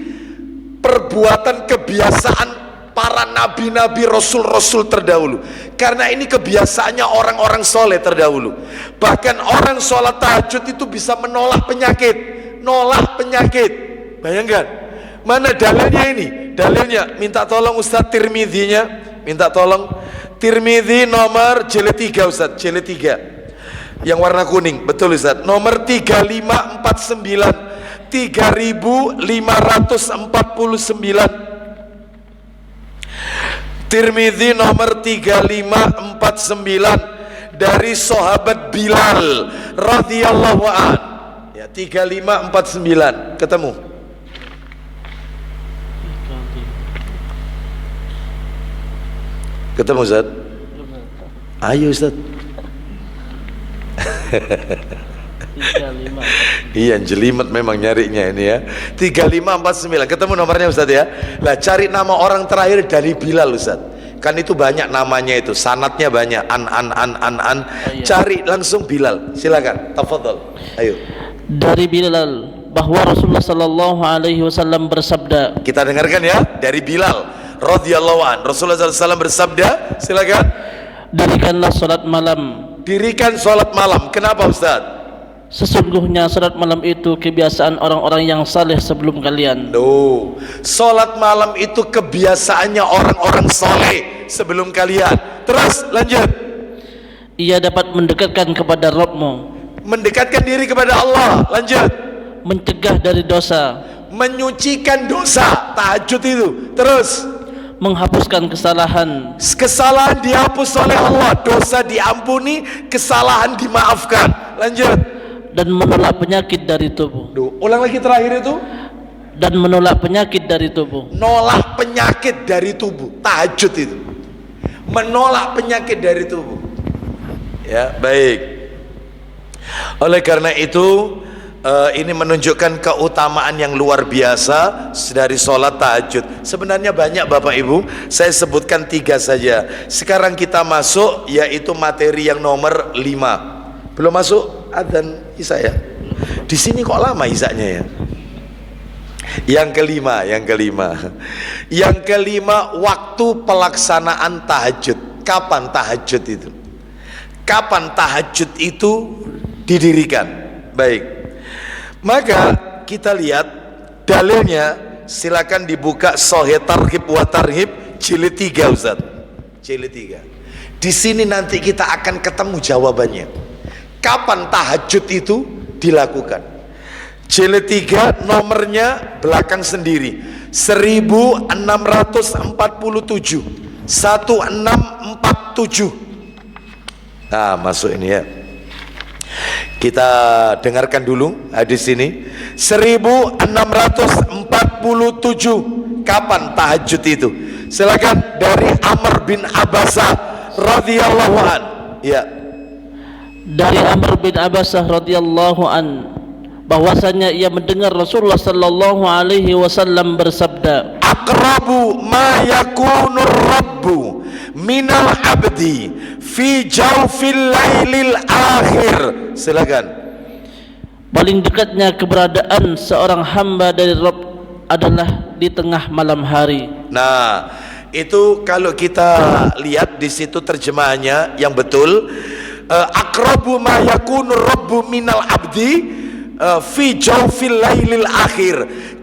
perbuatan kebiasaan para nabi-nabi, rasul-rasul terdahulu. Karena ini kebiasaannya orang-orang soleh terdahulu. Bahkan orang sholat tahajud itu bisa menolak penyakit. Bayangkan. Mana dalilnya ini? Dalilnya, minta tolong Ustadz Tirmidzi-nya. Minta tolong Tirmidzi nomor jilid 3 Ustadz, jilid 3 yang warna kuning. Betul Ustadz, nomor 3549, 3549. Tirmidzi nomor 3549 dari sahabat Bilal radhiyallahu an. Ya, 3549. Ketemu? Ketemu Ustaz? Ayo Ustaz. 35. Iya, jelimet memang nyarinya ini ya. 3549. Ketemu nomornya Ustaz ya. Lah cari nama orang terakhir dari Bilal Ustaz. Kan itu banyak namanya itu, sanatnya banyak. An. Iya. Cari langsung Bilal. Silakan. Tafadhol. Ayo. Dari Bilal bahwa Rasulullah sallallahu alaihi wasallam bersabda. Kita dengarkan ya dari Bilal radhiyallahu an. Rasulullah SAW bersabda, silakan. Dirikanlah salat malam. Dirikan salat malam. Kenapa Ustaz? Sesungguhnya salat malam itu kebiasaan orang-orang yang saleh sebelum kalian. Salat malam itu kebiasaannya orang-orang saleh sebelum kalian. Terus lanjut. Ia dapat mendekatkan kepada Rabb-mu. Mendekatkan diri kepada Allah. Lanjut. Mencegah dari dosa. Menyucikan dosa. Tahajud itu. Terus. Menghapuskan kesalahan. Kesalahan dihapus oleh Allah, dosa diampuni, kesalahan dimaafkan. Lanjut. Dan menolak penyakit dari tubuh. Ulang lagi terakhir itu. dan menolak penyakit dari tubuh. Nolak penyakit dari tubuh. Tahajud itu menolak penyakit dari tubuh. Ya, baik. Oleh karena itu ini menunjukkan keutamaan yang luar biasa dari sholat tahajud. Sebenarnya banyak Bapak Ibu, saya sebutkan 3 saja. Sekarang kita masuk yaitu materi yang nomor 5. Belum masuk adzan isya ya? Di sini kok lama isyanya ya? Yang kelima waktu pelaksanaan tahajud. Kapan tahajud itu? Kapan tahajud itu didirikan? Baik, maka kita lihat dalilnya. Silakan dibuka Sahih Targhib wa Tarhib jilid 3 Ustaz. Jilid 3. Di sini nanti kita akan ketemu jawabannya. Kapan tahajud itu dilakukan? Jilid 3 nomornya belakang sendiri 1647 1647. Nah, masuk ini ya. Kita dengarkan dulu hadis ini 1647. Kapan tahajud itu? Silakan dari Amr bin Abbasah radhiyallahu an. Ya. Dari Amr bin Abbasah radhiyallahu an bahwasanya ia mendengar Rasulullah sallallahu alaihi wasallam bersabda, aqrabu ma yakunur rabbu minal abdi fi jawfil lailil akhir. Silakan. paling dekatnya keberadaan seorang hamba dari Rabb adalah di tengah malam hari. Nah, itu kalau kita lihat di situ terjemahannya yang betul, aqrabu ma yakunur rabbu minal abdi fi jawfil lailil akhir.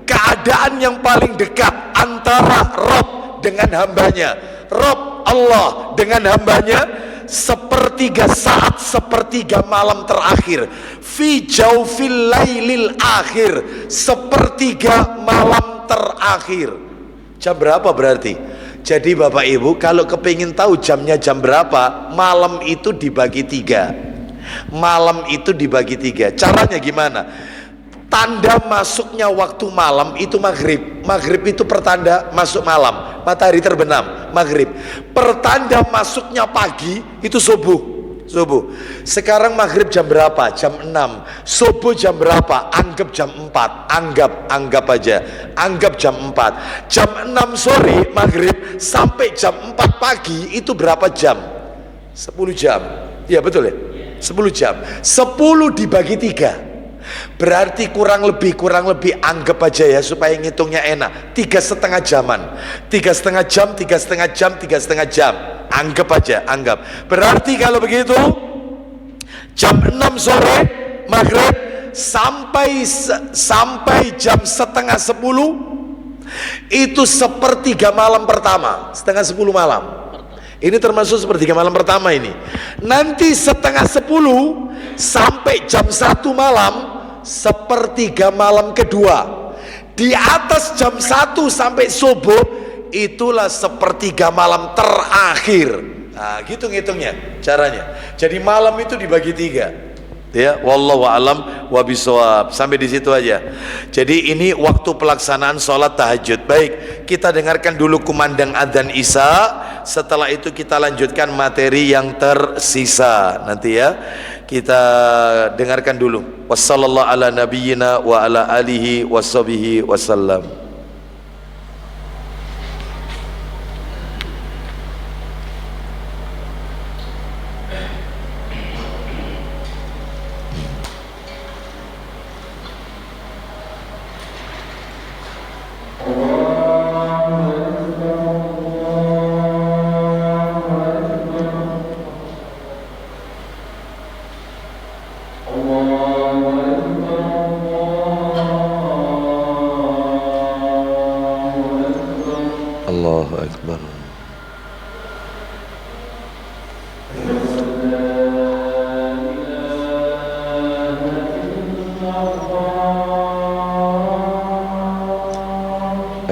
Keadaan yang paling dekat antara Rabb dengan hambanya, Rabb Allah dengan hambanya, sepertiga saat, sepertiga malam terakhir. Fi jawfil lailil akhir, sepertiga malam terakhir. Jam berapa berarti? Jadi Bapak Ibu kalau kepingin tahu jamnya jam berapa, malam itu dibagi 3. Malam itu dibagi 3. Caranya gimana? Tanda masuknya waktu malam itu maghrib. Maghrib itu pertanda masuk malam, matahari terbenam, maghrib. Pertanda masuknya pagi itu subuh. Subuh. Sekarang maghrib jam berapa? Jam 6. Subuh jam berapa? Anggap jam 4. Anggap aja. Anggap jam 4. Jam 6 sore maghrib sampai jam 4 pagi itu berapa jam? 10 jam. Ya betul ya? 10 jam. 10 dibagi 3 berarti kurang lebih anggap aja ya supaya ngitungnya enak, 3,5 jaman. 3,5 jam, 3,5 jam, 3,5 jam. Anggap aja, anggap. Berarti kalau begitu jam 6 sore maghrib sampai jam setengah 10 itu sepertiga malam pertama. Setengah 10 malam. Ini termasuk sepertiga malam pertama ini. Nanti setengah 10 sampai jam 1 malam, sepertiga malam kedua. Di atas jam 1 sampai subuh, itulah sepertiga malam terakhir. Nah, gitu ngitungnya caranya. Jadi malam itu dibagi 3. Ya, wallahu alam wa bisawab. Sampai di situ aja. Jadi ini waktu pelaksanaan sholat tahajud. Baik, kita dengarkan dulu kumandang adzan isya. Setelah itu kita lanjutkan materi yang tersisa nanti ya. Kita dengarkan dulu. Wassallallahu ala nabiyyina wa ala alihi washabihi wasallam. Allahu Akbar.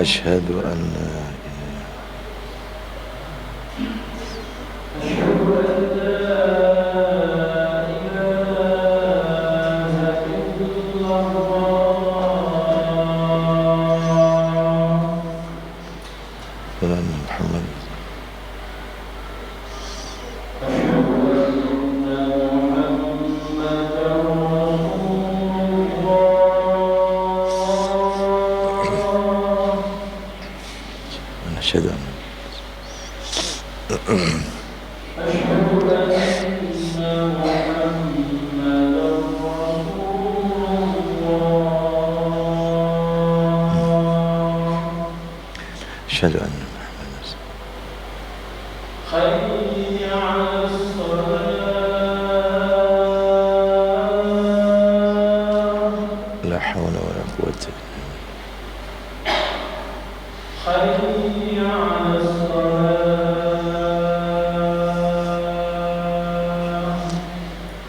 Asyhadu an la Asyhadu an asyhadu anna la haula wala quwwata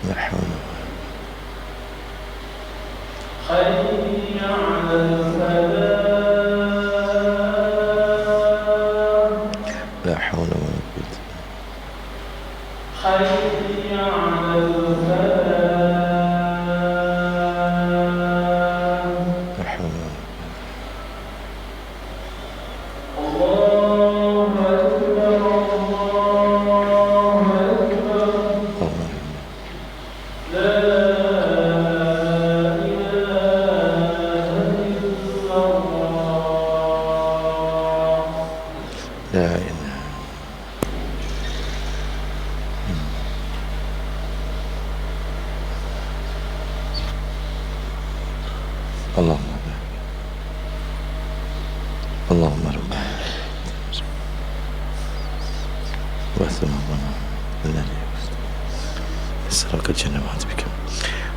la haula la haula wala quwwata la haula la ilaha Allahumma Allahumma rabbana wa thumma alladhi asraka jannat bika.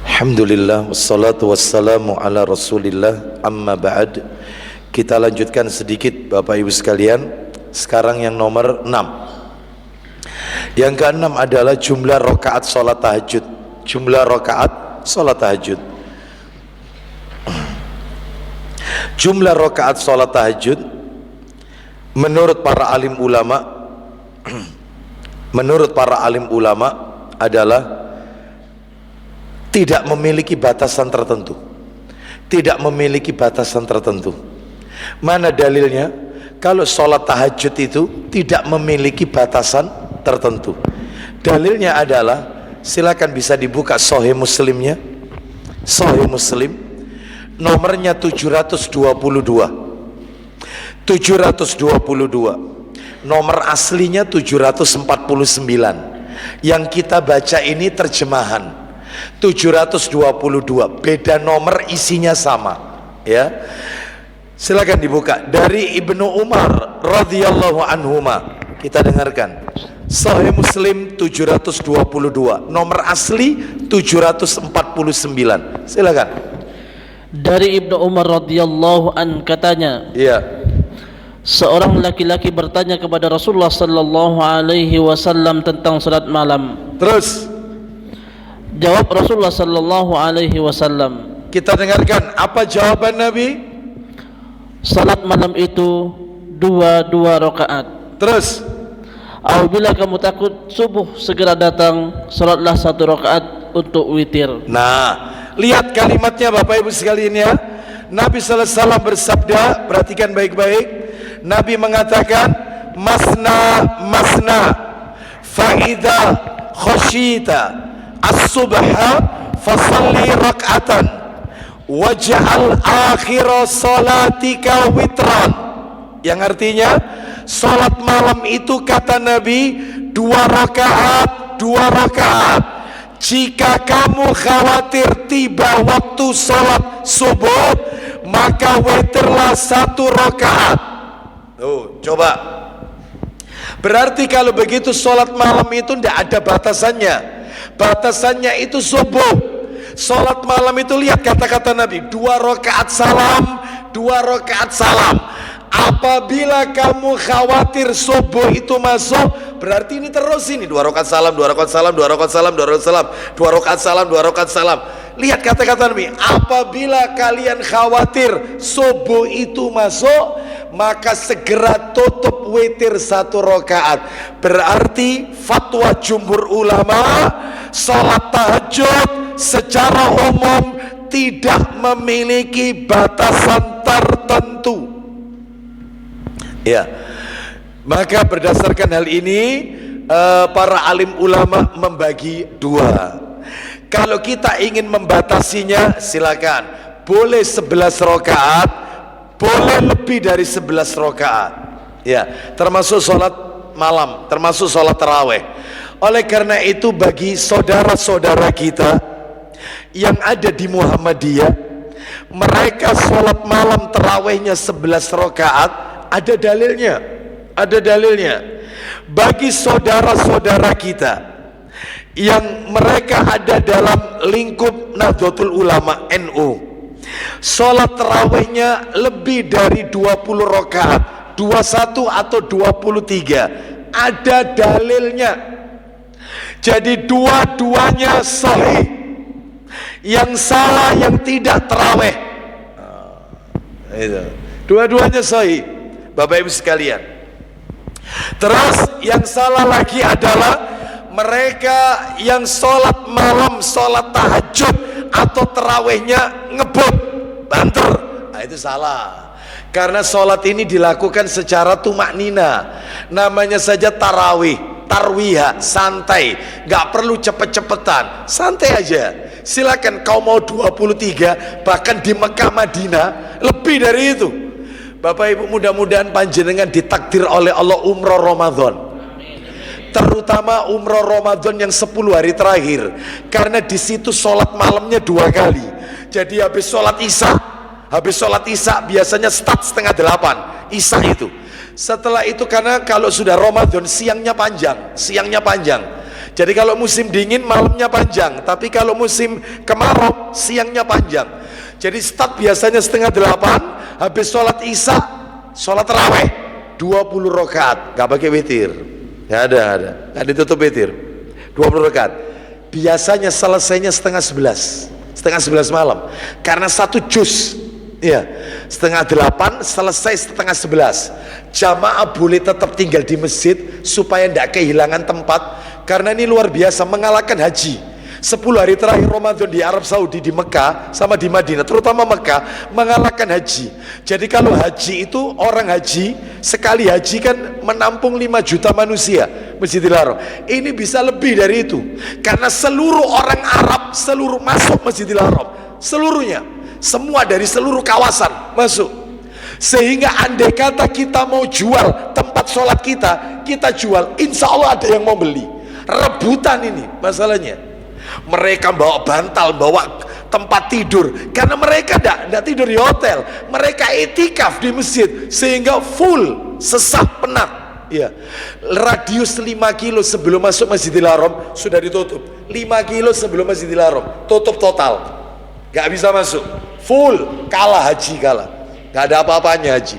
Alhamdulillah wassalatu wassalamu ala Rasulillah, amma ba'd. Kita lanjutkan sedikit Bapak Ibu sekalian. Sekarang yang nomor 6. Yang ke-6 adalah jumlah rakaat salat tahajud. Jumlah rakaat salat tahajud. Jumlah rakaat salat tahajud menurut para alim ulama adalah tidak memiliki batasan tertentu. Tidak memiliki batasan tertentu. Mana dalilnya? Kalau salat tahajud itu tidak memiliki batasan tertentu. Dalilnya adalah, silakan bisa dibuka Sahih Muslimnya. Sahih Muslim nomornya 722. Nomor aslinya 749. Yang kita baca ini terjemahan 722. Beda nomor, isinya sama, ya. Silakan dibuka dari Ibnu Umar radhiyallahu anhuma. Kita dengarkan. Sahih Muslim 722. Nomor asli 749. Silakan. Dari Ibnu Umar radhiyallahu an katanya, Iya. seorang laki-laki bertanya kepada Rasulullah sallallahu alaihi wasallam tentang salat malam. Terus Jawab Rasulullah sallallahu alaihi wasallam, kita dengarkan apa jawaban Nabi. salat malam itu dua rakaat. Terus Apabila kamu takut subuh segera datang, salatlah 1 rakaat untuk witir. Nah, lihat kalimatnya Bapak Ibu sekalian ya. Nabi sallallahu alaihi wasallam bersabda, perhatikan baik-baik. Nabi mengatakan, masna masna fa idza khashita as-subha fasalli rak'atan waj'al akhir salatika witran. Yang artinya, salat malam itu kata Nabi 2 rakaat. Jika kamu khawatir tiba waktu salat subuh, maka witirlah 1 rakaat. Tuh, coba. Berarti kalau begitu salat malam itu tidak ada batasannya. Batasannya itu subuh. Salat malam itu lihat kata-kata Nabi, 2 rakaat salam, 2 rakaat salam. Apabila kamu khawatir subuh itu masuk, berarti ini terus ini 2 rakaat salam, 2 rakaat salam, 2 rakaat salam, 2 rakaat salam, 2 rakaat salam, 2 rakaat salam. Lihat kata-kata Nabi, apabila kalian khawatir subuh itu masuk, maka segera tutup witir 1 rakaat. Berarti fatwa jumhur ulama, salat tahajud secara umum tidak memiliki batasan tertentu. Ya, maka berdasarkan hal ini para alim ulama membagi 2. Kalau kita ingin membatasinya, silakan. Boleh 11 rakaat, boleh lebih dari 11 rakaat. Ya, termasuk sholat malam, termasuk sholat taraweh. Oleh karena itu bagi saudara-saudara kita yang ada di Muhammadiyah, mereka sholat malam tarawehnya 11 rakaat, ada dalilnya, ada dalilnya. Bagi saudara-saudara kita yang mereka ada dalam lingkup Nahdlatul Ulama NU, sholat tarawehnya lebih dari 20 rakaat, 21 atau 23, ada dalilnya. Jadi dua-duanya sahih. Yang salah yang tidak taraweh. Itu. Dua-duanya sahih, Bapak Ibu sekalian. Terus yang salah lagi adalah mereka yang sholat malam, sholat tahajud atau tarawehnya ngebut, banter. Nah, itu salah. Karena sholat ini dilakukan secara tumak nina. Namanya saja tarawih, tarwihah, santai, gak perlu cepet-cepetan, santai aja. Silakan kau mau 23, bahkan di Mekah Madinah lebih dari itu. Bapak Ibu, mudah-mudahan panjenengan ditakdir oleh Allah umroh Ramadan, terutama umroh Ramadan yang 10 hari terakhir, karena di situ sholat malamnya 2 kali. Jadi habis sholat isya biasanya start setengah 8 isya itu. Setelah itu, karena kalau sudah Ramadan siangnya panjang. Jadi kalau musim dingin malamnya panjang, tapi kalau musim kemarau siangnya panjang. Jadi start biasanya setengah 8, habis sholat isya, sholat taraweh 20 rakaat, gak pakai witir, gak ada ditutup witir, 20 rakaat. Biasanya selesainya setengah 11 malam, karena 1 juz. Ya, setengah 8 selesai setengah 11. Jamaah boleh tetap tinggal di masjid supaya tidak kehilangan tempat, karena ini luar biasa, mengalahkan haji. 10 hari terakhir Ramadan di Arab Saudi, di Mekah sama di Madinah, terutama Mekah, mengalahkan haji. Jadi kalau haji itu, orang haji sekali haji kan menampung 5 juta manusia, Masjidil Haram. Ini bisa lebih dari itu, karena seluruh orang Arab seluruh masuk Masjidil Haram, seluruhnya, semua dari seluruh kawasan masuk. Sehingga andai kata kita mau jual tempat sholat kita jual, insya Allah ada yang mau beli. Rebutan ini masalahnya. Mereka bawa bantal, bawa tempat tidur, karena mereka tidak tidur di hotel, mereka itikaf di masjid, sehingga full, sesak, penat. Ya, radius 5 kilo sebelum masuk Masjidil Haram sudah ditutup. 5 kilo sebelum Masjidil Haram tutup total, gak bisa masuk, full, kalah, gak ada apa-apanya haji,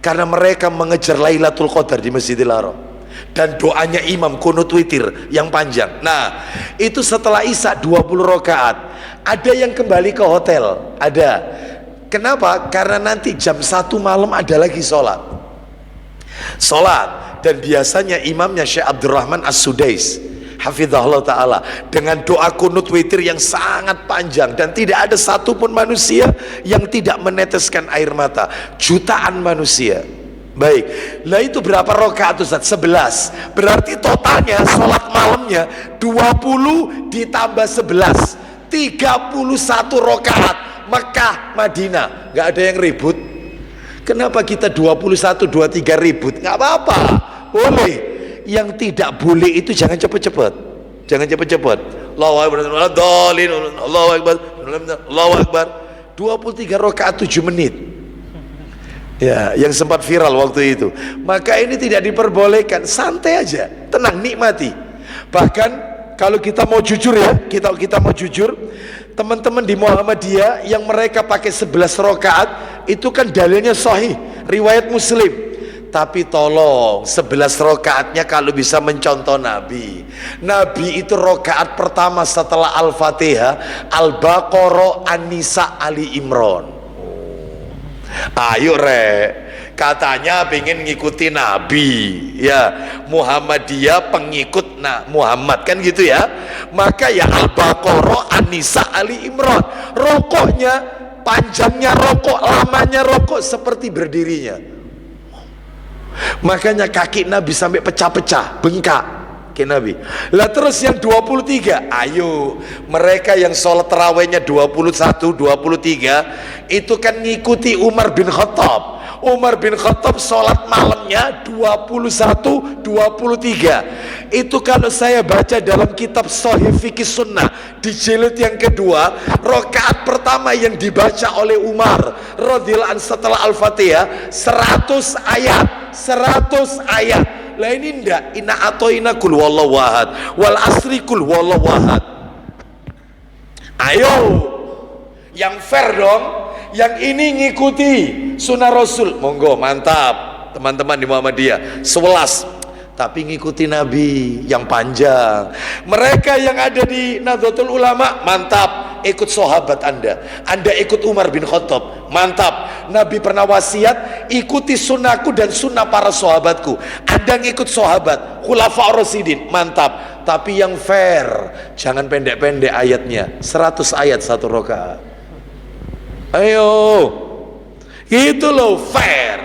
karena mereka mengejar Lailatul Qadar di Masjidil Haram. Dan doanya imam kunut witir yang panjang. Nah, itu setelah isya 20 rakaat. Ada yang kembali ke hotel, ada. Kenapa? Karena nanti jam 1 malam ada lagi sholat. Dan biasanya imamnya Syekh Abdurrahman As-Sudais, hafizahullah ta'ala, dengan doa kunut witir yang sangat panjang, dan tidak ada satupun manusia yang tidak meneteskan air mata. Jutaan manusia. Baik, lah itu berapa rakaat Ustaz? 11. Berarti totalnya sholat malamnya 20 ditambah 11, 31 rakaat. Mekah Madinah, gak ada yang ribut. Kenapa kita 21, 23 ribut? Gak apa-apa, boleh. Yang tidak boleh itu jangan cepet-cepet. Allahu Akbar, Allahu Akbar. 23 rakaat 7 menit. Ya, yang sempat viral waktu itu. Maka ini tidak diperbolehkan, santai aja, tenang, nikmati. Bahkan kalau kita mau jujur ya, kita mau jujur, teman-teman di Muhammadiyah yang mereka pakai 11 rakaat itu kan dalilnya sahih, riwayat Muslim. Tapi tolong 11 rakaatnya kalau bisa mencontoh Nabi. Nabi itu rakaat pertama setelah Al-Fatihah, Al-Baqarah, An-Nisa, Ali Imran. Ayo katanya pengen ngikuti Nabi ya, Muhammadiyah pengikut Muhammad kan gitu ya, maka ya Al-Baqarah, An-Nisa, Ali Imran. Rokoknya, panjangnya rokok, lamanya rokok seperti berdirinya. Makanya kaki Nabi sampai pecah-pecah, bengkak kaki Nabi. Lah terus yang 23, ayo mereka yang sholat tarawehnya 21, 23 itu kan ngikuti Umar bin Khattab. Umar bin Khattab sholat malamnya 21, 23. Itu kalau saya baca dalam kitab Sahih Fikih Sunnah di jilid yang kedua, rakaat pertama yang dibaca oleh Umar radhiyallahu anhu setelah Al-Fatihah 100 ayat, 100 ayat. Lah ini ndak, inna atoina kul wallahu ahad, wal asri kul wallahu ahad. Ayo, yang fair dong, yang ini ngikuti sunnah Rasul, monggo, mantap teman-teman di Muhammadiyah 11, tapi ngikuti Nabi yang panjang. Mereka yang ada di Nahdlatul Ulama, mantap, ikut sahabat Anda ikut Umar bin Khattab, mantap. Nabi pernah wasiat, ikuti sunnahku dan sunnah para sahabatku. Anda ngikut sahabat Khulafaur Rasyidin, mantap. Tapi yang fair, jangan pendek-pendek ayatnya, 100 ayat satu rakaat. Ayo, gitu loh, fair.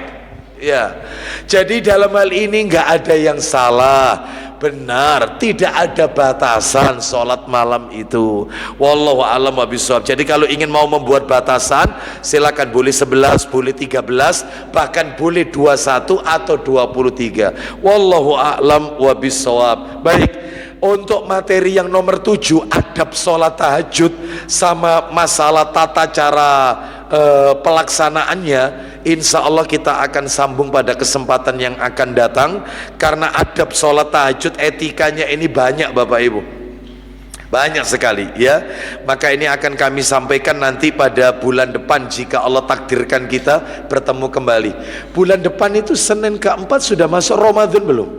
Ya, jadi dalam hal ini nggak ada yang salah, benar, tidak ada batasan sholat malam itu. Wallahu a'lam bishawab. Jadi kalau ingin mau membuat batasan, silakan, boleh 11, boleh 13, bahkan boleh 21 atau 23. Wallahu a'lam bishawab. Baik. Untuk materi yang nomor 7, adab sholat tahajud sama masalah tata cara pelaksanaannya, insya Allah kita akan sambung pada kesempatan yang akan datang. Karena adab sholat tahajud, etikanya ini banyak Bapak Ibu, banyak sekali ya. Maka ini akan kami sampaikan nanti pada bulan depan jika Allah takdirkan kita bertemu kembali. Bulan depan itu Senin keempat sudah masuk Ramadan belum?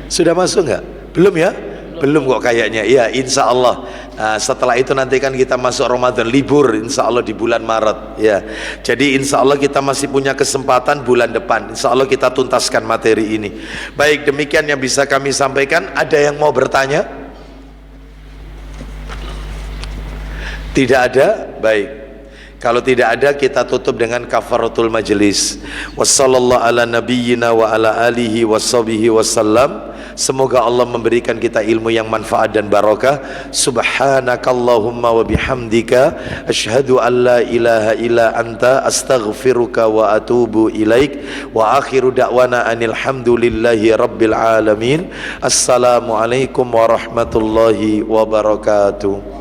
Sudah masuk nggak? Belum ya? Belum kok kayaknya. Ya, insya Allah. Nah, setelah itu nanti kan kita masuk Ramadan, libur insya Allah di bulan Maret ya. Jadi insya Allah kita masih punya kesempatan bulan depan, insya Allah kita tuntaskan materi ini. Baik, demikian yang bisa kami sampaikan. Ada yang mau bertanya? Tidak ada? Baik, kalau tidak ada kita tutup dengan kafaratul majelis. Wassallallahu ala nabiyyina wa ala alihi washabihi wasallam. Semoga Allah memberikan kita ilmu yang manfaat dan barakah. Subhanakallahumma wa bihamdika asyhadu an la ilaha illa anta astaghfiruka wa atubu ilaik. Wa akhiru da'wana anil hamdulillahi rabbil alamin. Assalamualaikum warahmatullahi wabarakatuh.